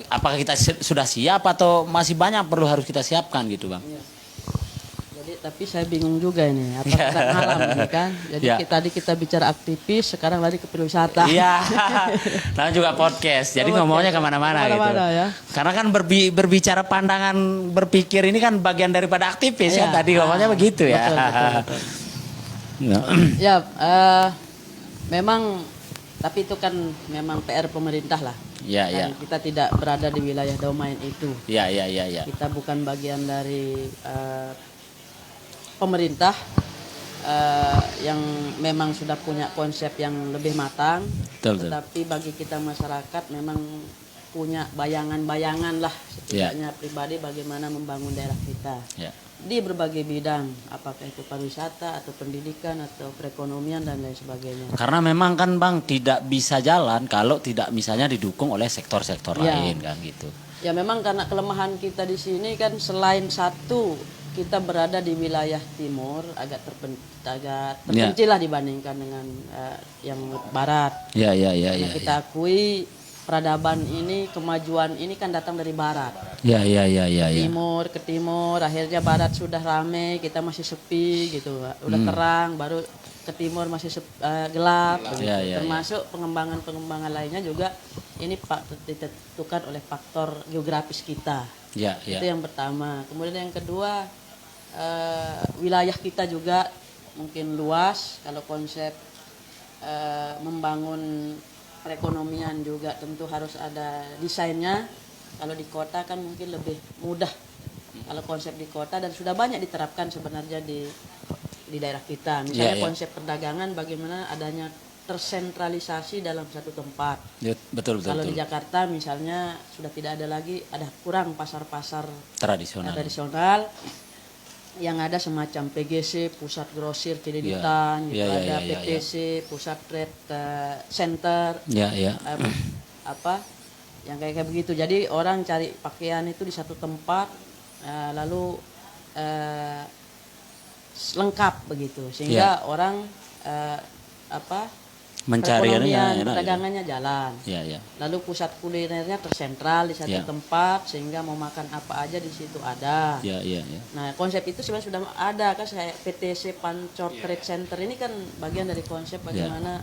apakah kita sudah siap atau masih banyak perlu harus kita siapkan gitu Bang? Iya. Jadi tapi saya bingung juga ini apa kita ngalam ini kan. Jadi tadi kita bicara aktivis, sekarang lari ke pariwisata. Iya. Nah juga podcast. Jadi ngomongnya kemana-mana gitu. Ya. Karena kan berbicara pandangan berpikir ini kan bagian daripada aktivis ya. Tadi ngomongnya begitu ya. Betul. Ya, memang tapi itu kan memang PR pemerintah lah. Iya. Kita tidak berada di wilayah domain itu. Iya. Kita bukan bagian dari pemerintah yang memang sudah punya konsep yang lebih matang. Betul. Tetapi bagi kita masyarakat memang punya bayangan-bayangan lah setidaknya pribadi bagaimana membangun daerah kita. Di berbagai bidang, apakah itu pariwisata atau pendidikan atau perekonomian dan lain sebagainya. Karena memang kan Bang tidak bisa jalan kalau tidak misalnya didukung oleh sektor-sektor lain kan gitu. Ya memang karena kelemahan kita di sini kan selain satu kita berada di wilayah timur agak terpencil lah dibandingkan dengan yang barat. Ya. Kita akui peradaban ini, kemajuan ini kan datang dari barat. Ya. Timur ke timur, akhirnya barat sudah ramai, kita masih sepi gitu. Udah terang, baru ke timur masih gelap, begitu. Ya, ya, Termasuk pengembangan lainnya juga ini ditentukan oleh faktor geografis kita. Ya, ya. Itu yang pertama. Kemudian yang kedua, wilayah kita juga mungkin luas. Kalau konsep membangun perekonomian juga tentu harus ada desainnya. Kalau di kota kan mungkin lebih mudah. Kalau konsep di kota dan sudah banyak diterapkan sebenarnya di daerah kita. Misalnya konsep perdagangan bagaimana adanya tersentralisasi dalam satu tempat. Ya, betul. Kalau di Jakarta misalnya sudah tidak ada lagi, ada kurang pasar-pasar tradisional. Yang ada semacam PGC, pusat grosir kreditan, gitu. Ada PTC, pusat trade center, yang kayak begitu. Jadi orang cari pakaian itu di satu tempat, lalu lengkap begitu, sehingga orang perekonomian perdagangannya jalan. Lalu pusat kulinernya tersentral di satu tempat, sehingga mau makan apa aja di situ ada. Nah, konsep itu sebenarnya sudah ada kan, kayak PTC Pancor Trade Center ini kan bagian dari konsep bagaimana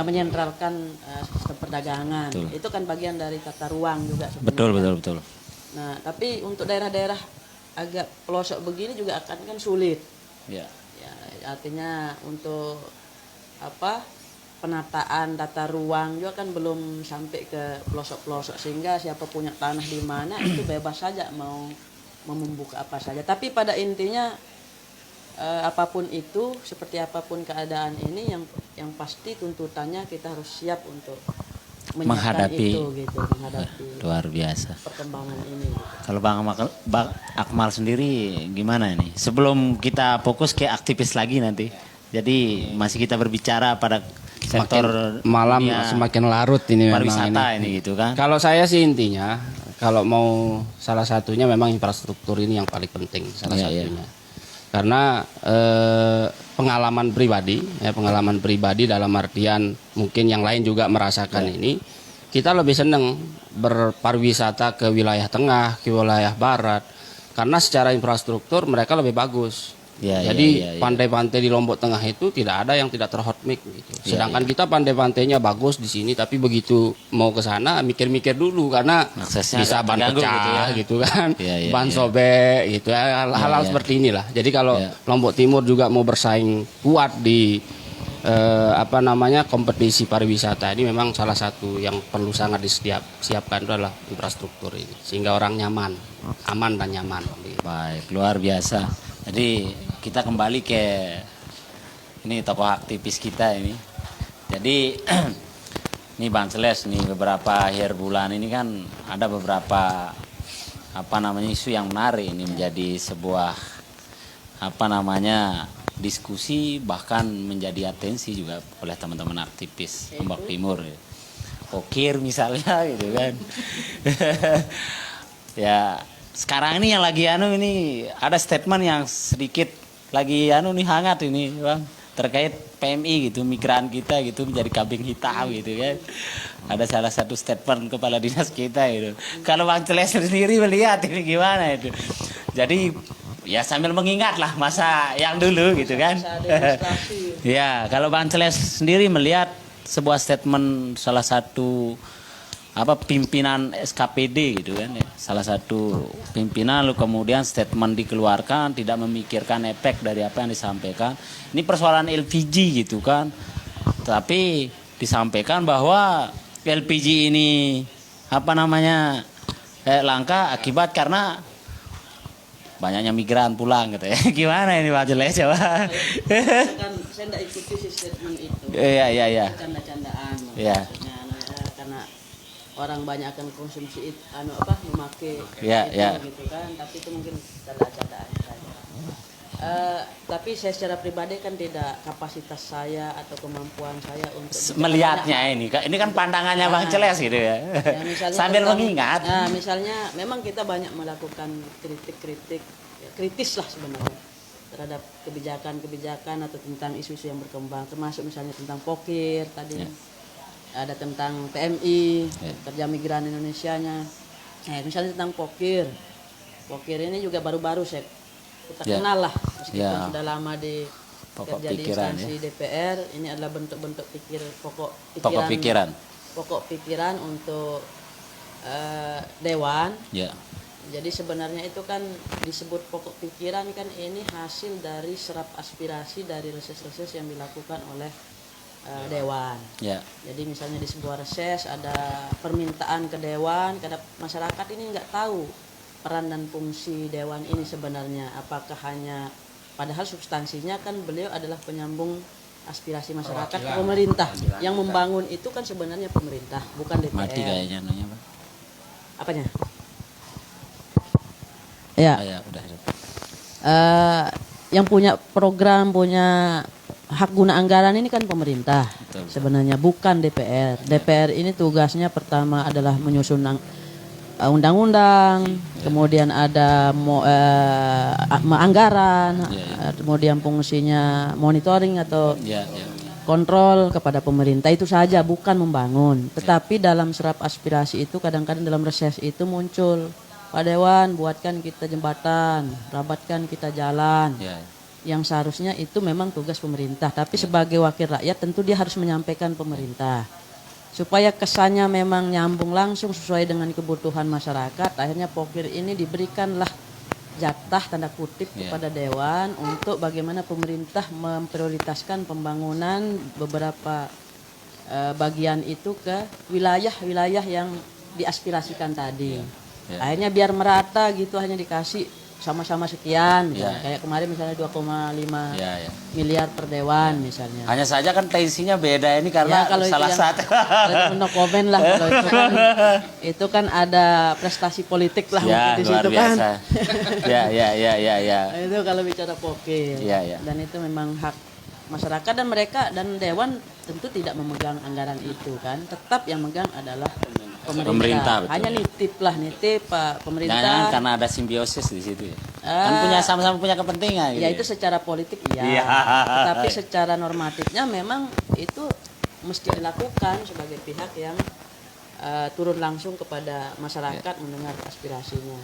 menyentralkan sistem perdagangan. Itu kan bagian dari tata ruang juga sebenarnya. Betul. Nah, tapi untuk daerah-daerah agak pelosok begini juga akan kan sulit. Ya, artinya untuk penataan tata ruang juga kan belum sampai ke pelosok-pelosok, sehingga siapa punya tanah di mana itu bebas saja mau membuka apa saja. Tapi pada intinya apapun itu, seperti apapun keadaan ini, yang pasti tuntutannya kita harus siap untuk menghadapi itu gitu, luar biasa perkembangan ini. Gitu. Kalau Bang Akmal sendiri gimana ini? Sebelum kita fokus ke aktivis lagi nanti. Jadi masih kita berbicara pada sektor malam semakin larut ini pariwisata ini gitu kan. Kalau saya sih intinya kalau mau salah satunya memang infrastruktur ini yang paling penting salah satunya. Karena pengalaman pribadi dalam artian mungkin yang lain juga merasakan ini, kita lebih senang berpariwisata ke wilayah tengah, ke wilayah barat, karena secara infrastruktur mereka lebih bagus. Jadi pantai-pantai di Lombok Tengah itu tidak ada yang tidak terhotmik gitu. Sedangkan kita pantai-pantainya bagus di sini, tapi begitu mau ke sana mikir-mikir dulu karena aksesnya bisa ban pecah gitu kan, ban sobek gitu, hal-hal seperti inilah. Jadi kalau Lombok Timur juga mau bersaing kuat di kompetisi pariwisata ini, memang salah satu yang perlu sangat disiapkan itu adalah infrastruktur ini, sehingga orang nyaman, aman dan nyaman. Baik, luar biasa. Jadi kita kembali ke ini tokoh aktivis kita ini. Jadi ini Bang Celes nih, beberapa akhir bulan ini kan ada beberapa isu yang menarik ini menjadi sebuah diskusi, bahkan menjadi atensi juga oleh teman-teman aktivis Lombok Timur. Pokir misalnya gitu kan. Ya, sekarang ini yang lagi ini ada statement yang sedikit lagi nih hangat ini Bang, terkait PMI gitu, migran kita gitu menjadi kambing hitam gitu kan. Ada salah satu statement kepala dinas kita itu. Kalau Bang Celes sendiri melihat ini gimana itu? Jadi ya sambil mengingat lah masa yang dulu gitu kan. Ya, kalau Bang Celes sendiri melihat sebuah statement salah satu pimpinan SKPD gitu kan ya. Salah satu pimpinan, lalu kemudian statement dikeluarkan tidak memikirkan efek dari apa yang disampaikan. Ini persoalan LPG gitu kan. Tapi disampaikan bahwa LPG ini langka akibat karena banyaknya migran pulang gitu ya. Gimana ini Pak Jeles coba? Kan saya tidak ikuti statement itu. Iya. Canda-candaan. Iya. Karena orang banyak akan konsumsi memakai gitu kan, tapi itu mungkin canda-candaan saja. Tapi saya secara pribadi kan tidak kapasitas saya atau kemampuan saya untuk melihatnya ini kan pandangannya Bang Celes gitu ya. Sambil mengingat. Nah, misalnya memang kita banyak melakukan kritik kritis lah sebenarnya terhadap kebijakan atau tentang isu-isu yang berkembang, termasuk misalnya tentang pokir tadi. Ada tentang PMI, kerja migran Indonesianya. Misalnya tentang pokir ini juga baru-baru kita kenal lah, meskipun sudah lama di Pokok kerja di pikiran, instansi DPR ini adalah bentuk-bentuk pokok Pokok pikiran. pokok pikiran untuk dewan. Ya. Jadi sebenarnya itu kan disebut pokok pikiran kan ini hasil dari serap aspirasi dari reses-reses yang dilakukan oleh dewan. Ya. Jadi misalnya di sebuah reses ada permintaan ke dewan, karena masyarakat ini nggak tahu peran dan fungsi dewan ini sebenarnya. Apakah hanya, padahal substansinya kan beliau adalah penyambung aspirasi masyarakat ke pemerintah. Yang membangun itu kan sebenarnya pemerintah, bukan DPR. Mati kayaknya nanya, Pak. Apanya? Ya. Ah, ya, udah. Yang punya program, punya hak guna anggaran ini kan pemerintah. Betul. Sebenarnya bukan DPR. DPR ini tugasnya pertama adalah menyusun undang-undang, kemudian ada anggaran, kemudian fungsinya monitoring atau Ya, ya. kontrol kepada pemerintah, itu saja, bukan membangun. Tetapi dalam serap aspirasi itu kadang-kadang dalam reses itu muncul, Pak Dewan buatkan kita jembatan, rabatkan kita jalan. Ya. Yang seharusnya itu memang tugas pemerintah, tapi sebagai wakil rakyat tentu dia harus menyampaikan pemerintah. Supaya kesannya memang nyambung langsung sesuai dengan kebutuhan masyarakat, akhirnya Pokir ini diberikanlah jatah tanda kutip kepada dewan untuk bagaimana pemerintah memprioritaskan pembangunan beberapa bagian itu ke wilayah-wilayah yang diaspirasikan tadi. Akhirnya biar merata gitu, hanya dikasih sama-sama sekian misalnya. Kayak kemarin misalnya 2,5 miliar per dewan misalnya. Hanya saja kan tensinya beda ini karena salah satu. No comment lah kalau itu kan ada prestasi politik lah ya, di situ kan. Ya. Itu kalau bicara Pokir. Dan itu memang hak masyarakat, dan mereka dan dewan tentu tidak memegang anggaran itu kan. Tetap yang megang adalah pemerintah. Betul. Hanya nitip Pak pemerintah. Jangan karena ada simbiosis di situ ya. Kan punya sama-sama punya kepentingan gitu. Ya itu secara politik iya. Tetapi secara normatifnya memang itu mesti dilakukan sebagai pihak yang turun langsung kepada masyarakat mendengar aspirasinya.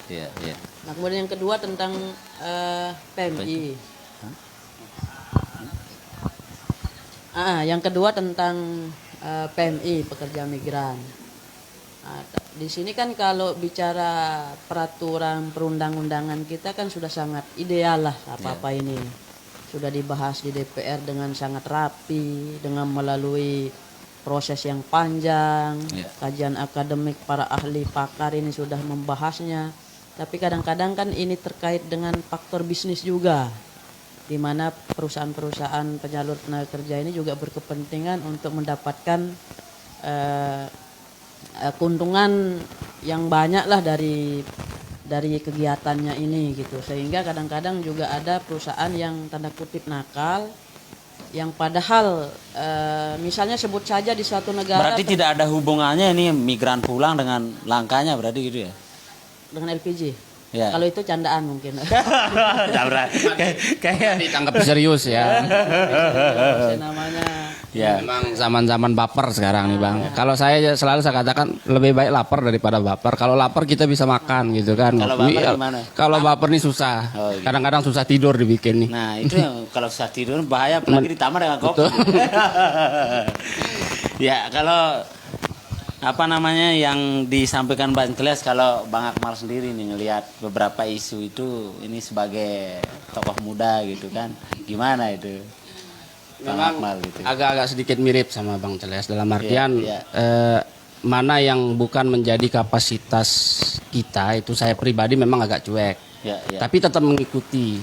Iya. Nah, kemudian yang kedua tentang PMI. Yang kedua tentang PMI, pekerja migran. Di sini kan kalau bicara peraturan perundang-undangan kita kan sudah sangat ideal lah apa-apa ini. Sudah dibahas di DPR dengan sangat rapi, dengan melalui proses yang panjang, kajian akademik, para ahli pakar ini sudah membahasnya. Tapi kadang-kadang kan ini terkait dengan faktor bisnis juga, di mana perusahaan-perusahaan penyalur tenaga kerja ini juga berkepentingan untuk mendapatkan keuntungan yang banyak lah dari kegiatannya ini gitu. Sehingga kadang-kadang juga ada perusahaan yang tanda kutip nakal, yang padahal misalnya sebut saja di suatu negara. Berarti tidak ada hubungannya ini migran pulang dengan langkanya berarti gitu ya? Dengan LPG. Ya. Kalau itu candaan mungkin. Kayak dianggap serius ya. Namanya. Ya. Memang zaman-zaman baper sekarang nih Bang. Kalau saya selalu saya katakan lebih baik lapar daripada baper. Kalau lapar kita bisa makan gitu kan. Kalau baper gimana? Kalau baper nih susah. Oh, gitu. Kadang-kadang susah tidur dibikin nih. Nah itu yang kalau susah tidur bahaya, apalagi ditambah dengan kopi. Ya kalau apa namanya yang disampaikan Bang Ikhlas, kalau Bang Akmal sendiri nih ngelihat beberapa isu itu ini sebagai tokoh muda gitu kan, gimana itu? Bang Akmal gitu. Agak-agak sedikit mirip sama Bang Ikhlas dalam artian mana yang bukan menjadi kapasitas kita itu saya pribadi memang agak cuek. Tapi tetap mengikuti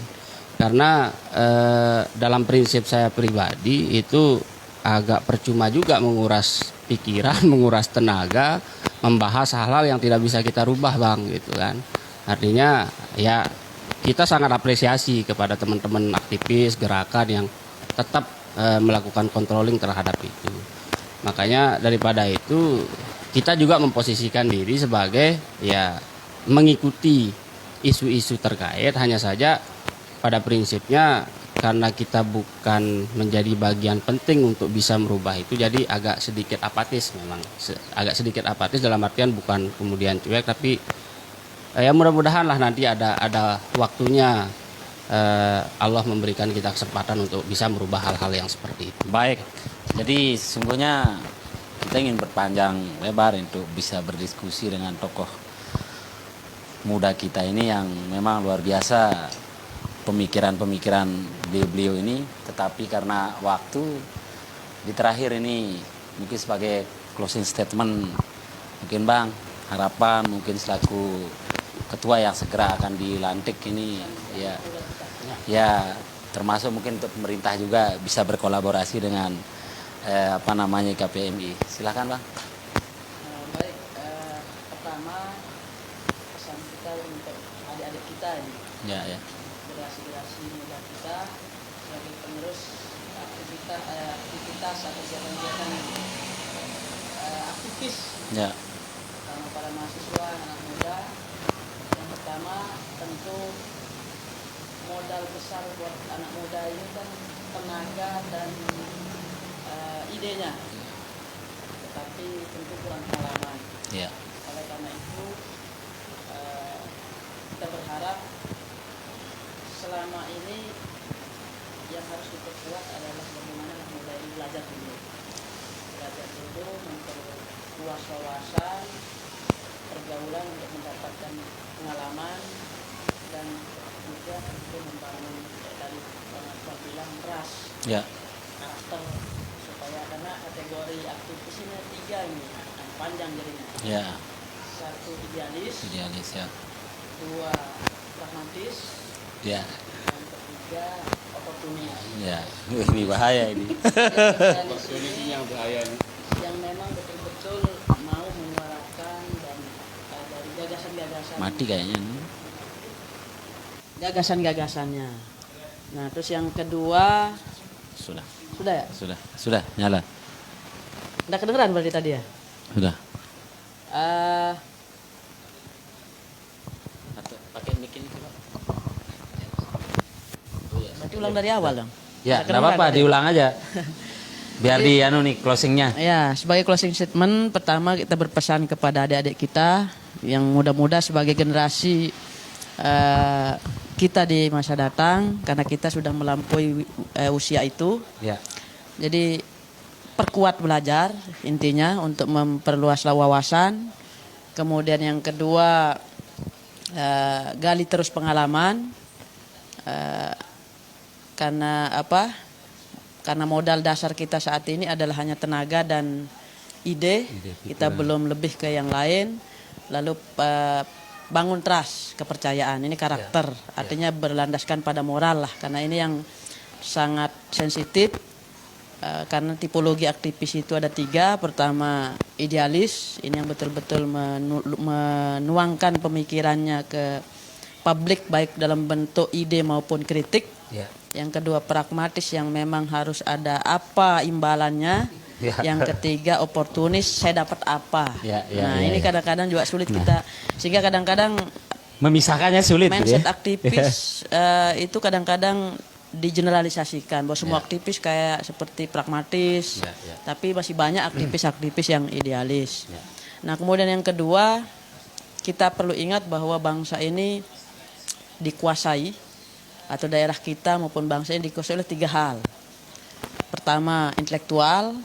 karena dalam prinsip saya pribadi itu agak percuma juga menguras pikiran, menguras tenaga, membahas hal-hal yang tidak bisa kita rubah Bang gitu kan. Artinya ya kita sangat apresiasi kepada teman-teman aktivis gerakan yang tetap melakukan controlling terhadap itu. Makanya daripada itu kita juga memposisikan diri sebagai ya mengikuti isu-isu terkait, hanya saja pada prinsipnya karena kita bukan menjadi bagian penting untuk bisa merubah itu, jadi agak sedikit apatis memang. Agak sedikit apatis dalam artian bukan kemudian cuek, tapi ya mudah-mudahan lah nanti ada waktunya Allah memberikan kita kesempatan untuk bisa merubah hal-hal yang seperti itu. Baik, jadi sesungguhnya kita ingin berpanjang lebar untuk bisa berdiskusi dengan tokoh muda kita ini yang memang luar biasa pemikiran-pemikiran beliau ini, tetapi karena waktu di terakhir ini mungkin sebagai closing statement, mungkin Bang, harapan mungkin selaku ketua yang segera akan dilantik ini ya termasuk mungkin untuk pemerintah juga bisa berkolaborasi dengan KPMI. Silakan Bang. Baik, pertama pesan kita untuk adik-adik kita ini, Ya. generasi muda kita sebagai penerus aktivitas atau kegiatan-kegiatan aktivis Ya. sama para mahasiswa anak muda. Yang pertama tentu modal besar buat anak muda ini kan tenaga dan idenya, tetapi tentu kurang pengalaman. Ya. Oleh karena itu kita berharap selama ini yang harus diperkuat adalah bagaimana anak muda ini belajar dulu, memperluas wawasan, pergaulan untuk mendapatkan pengalaman, dan juga untuk membangun dari Bang bilang ras, Ya. karakter, supaya karena kategori aktivis ini 3 ini panjang jadinya. Ya. 1 idealis, Ya. 2 pragmatis, Ya. yang ketiga oportunis. Ya. Ini bahaya ini. Idealis ini yang bahaya. yang memang betul-betul mau menyuarakan dan dari gagasan-gagasan Mati kayaknya. gagasan-gagasannya. Nah, terus yang kedua Sudah. sudah ya? Sudah nyala. Udah kedengeran berarti tadi ya? Sudah. Eh, Atau pakai mic ini Pak. berarti ulang dari awal dong. Ya, Udah enggak kedengeran apa-apa, tadi? diulang aja. Biar di closingnya. Ya, sebagai closing statement, pertama kita berpesan kepada adik-adik kita yang muda-muda sebagai generasi kita di masa datang, karena kita sudah melampaui usia itu. Ya. Jadi perkuat belajar intinya untuk memperluas wawasan. Kemudian yang kedua gali terus pengalaman, karena Karena modal dasar kita saat ini adalah hanya tenaga dan ide. Kita belum lebih ke yang lain. Lalu bangun trust, kepercayaan. Ini karakter, artinya berlandaskan pada moral lah. Karena ini yang sangat sensitif. Karena tipologi aktivis itu ada 3. Pertama idealis, ini yang betul-betul menuangkan pemikirannya ke publik baik dalam bentuk ide maupun kritik. Ya. Yang kedua pragmatis, yang memang harus ada apa imbalannya. Ya. Yang ketiga oportunis, saya dapat apa. Ini kadang-kadang juga sulit kita, sehingga kadang-kadang Memisahkannya sulit mindset gitu ya. aktivis itu kadang-kadang digeneralisasikan bahwa semua aktivis kayak seperti pragmatis, tapi masih banyak aktivis-aktivis yang idealis. Nah, kemudian yang kedua, kita perlu ingat bahwa bangsa ini dikuasai, atau daerah kita maupun bangsa ini dikuasai oleh 3 hal. Pertama intelektual,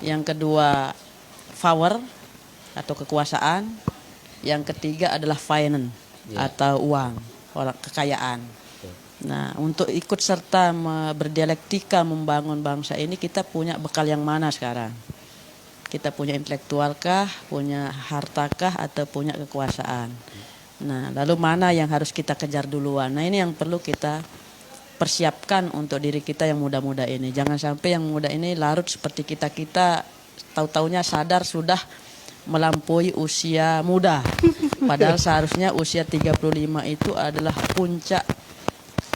yang kedua power atau kekuasaan, yang ketiga adalah finance atau uang, kekayaan. Nah, untuk ikut serta berdialektika membangun bangsa ini, kita punya bekal yang mana sekarang? Kita punya intelektualkah, punya hartakah, atau punya kekuasaan? Nah, lalu mana yang harus kita kejar duluan? Nah, ini yang perlu kita persiapkan untuk diri kita yang muda-muda ini. Jangan sampai yang muda ini larut seperti kita tahu-taunya sadar sudah melampaui usia muda. Padahal seharusnya usia 35 itu adalah puncak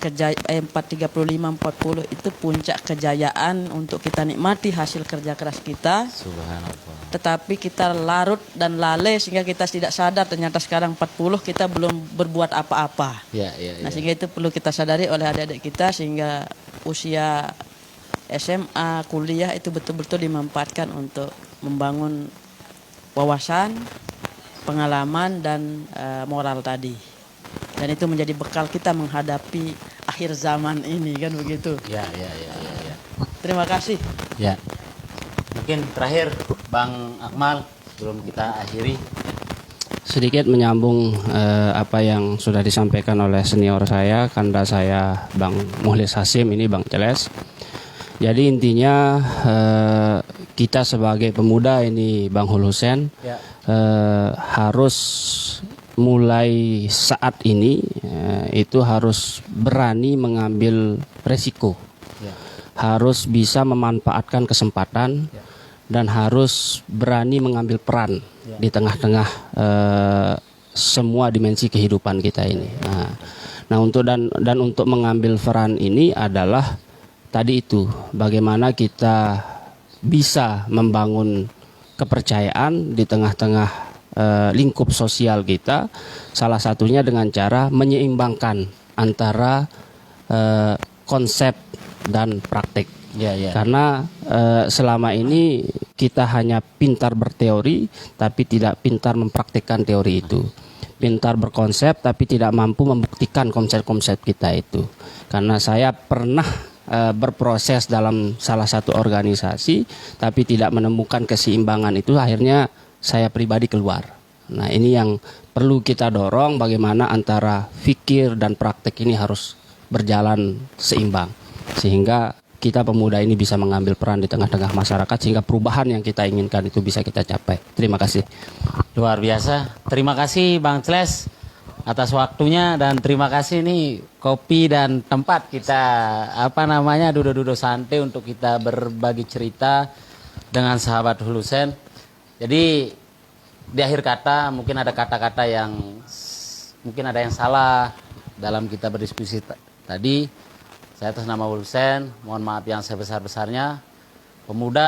35-40 itu puncak kejayaan untuk kita nikmati hasil kerja keras kita. Subhanallah. Tetapi kita larut dan lalai sehingga kita tidak sadar ternyata sekarang 40 kita belum berbuat apa-apa. Nah, sehingga itu perlu kita sadari oleh adik-adik kita, sehingga usia SMA, kuliah itu betul-betul dimanfaatkan untuk membangun wawasan, pengalaman, dan moral tadi. Dan itu menjadi bekal kita menghadapi akhir zaman ini, kan begitu. Ya. Terima kasih. Ya. Mungkin terakhir Bang Akmal sebelum kita akhiri. Sedikit menyambung apa yang sudah disampaikan oleh senior saya, kanda saya Bang Muhlis Hasim, ini Bang Celes. Jadi intinya kita sebagai pemuda ini Bang Hul Husen harus mulai saat ini itu harus berani mengambil resiko, harus bisa memanfaatkan kesempatan dan harus berani mengambil peran di tengah-tengah semua dimensi kehidupan kita ini. Nah untuk dan untuk mengambil peran ini adalah tadi itu bagaimana kita bisa membangun kepercayaan di tengah-tengah lingkup sosial kita, salah satunya dengan cara menyeimbangkan antara konsep dan praktik. Karena selama ini kita hanya pintar berteori tapi tidak pintar mempraktikkan teori itu. Pintar berkonsep tapi tidak mampu membuktikan konsep-konsep kita itu. Karena saya pernah berproses dalam salah satu organisasi tapi tidak menemukan keseimbangan itu, akhirnya saya pribadi keluar. Nah ini yang perlu kita dorong, bagaimana antara fikir dan praktek ini harus berjalan seimbang sehingga kita pemuda ini bisa mengambil peran di tengah-tengah masyarakat sehingga perubahan yang kita inginkan itu bisa kita capai. Terima kasih. Luar biasa. Terima kasih Bang Celes atas waktunya, dan terima kasih nih kopi dan tempat kita duduk-duduk santai untuk kita berbagi cerita dengan sahabat Hul Husen. Jadi di akhir kata mungkin ada kata-kata yang mungkin ada yang salah dalam kita berdiskusi tadi. Saya atas nama Hul Husen mohon maaf yang sebesar-besarnya. Pemuda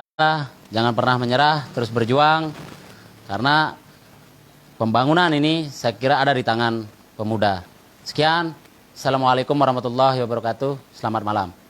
jangan pernah menyerah, terus berjuang, karena pembangunan ini saya kira ada di tangan pemuda. Sekian, Assalamualaikum warahmatullahi wabarakatuh. Selamat malam.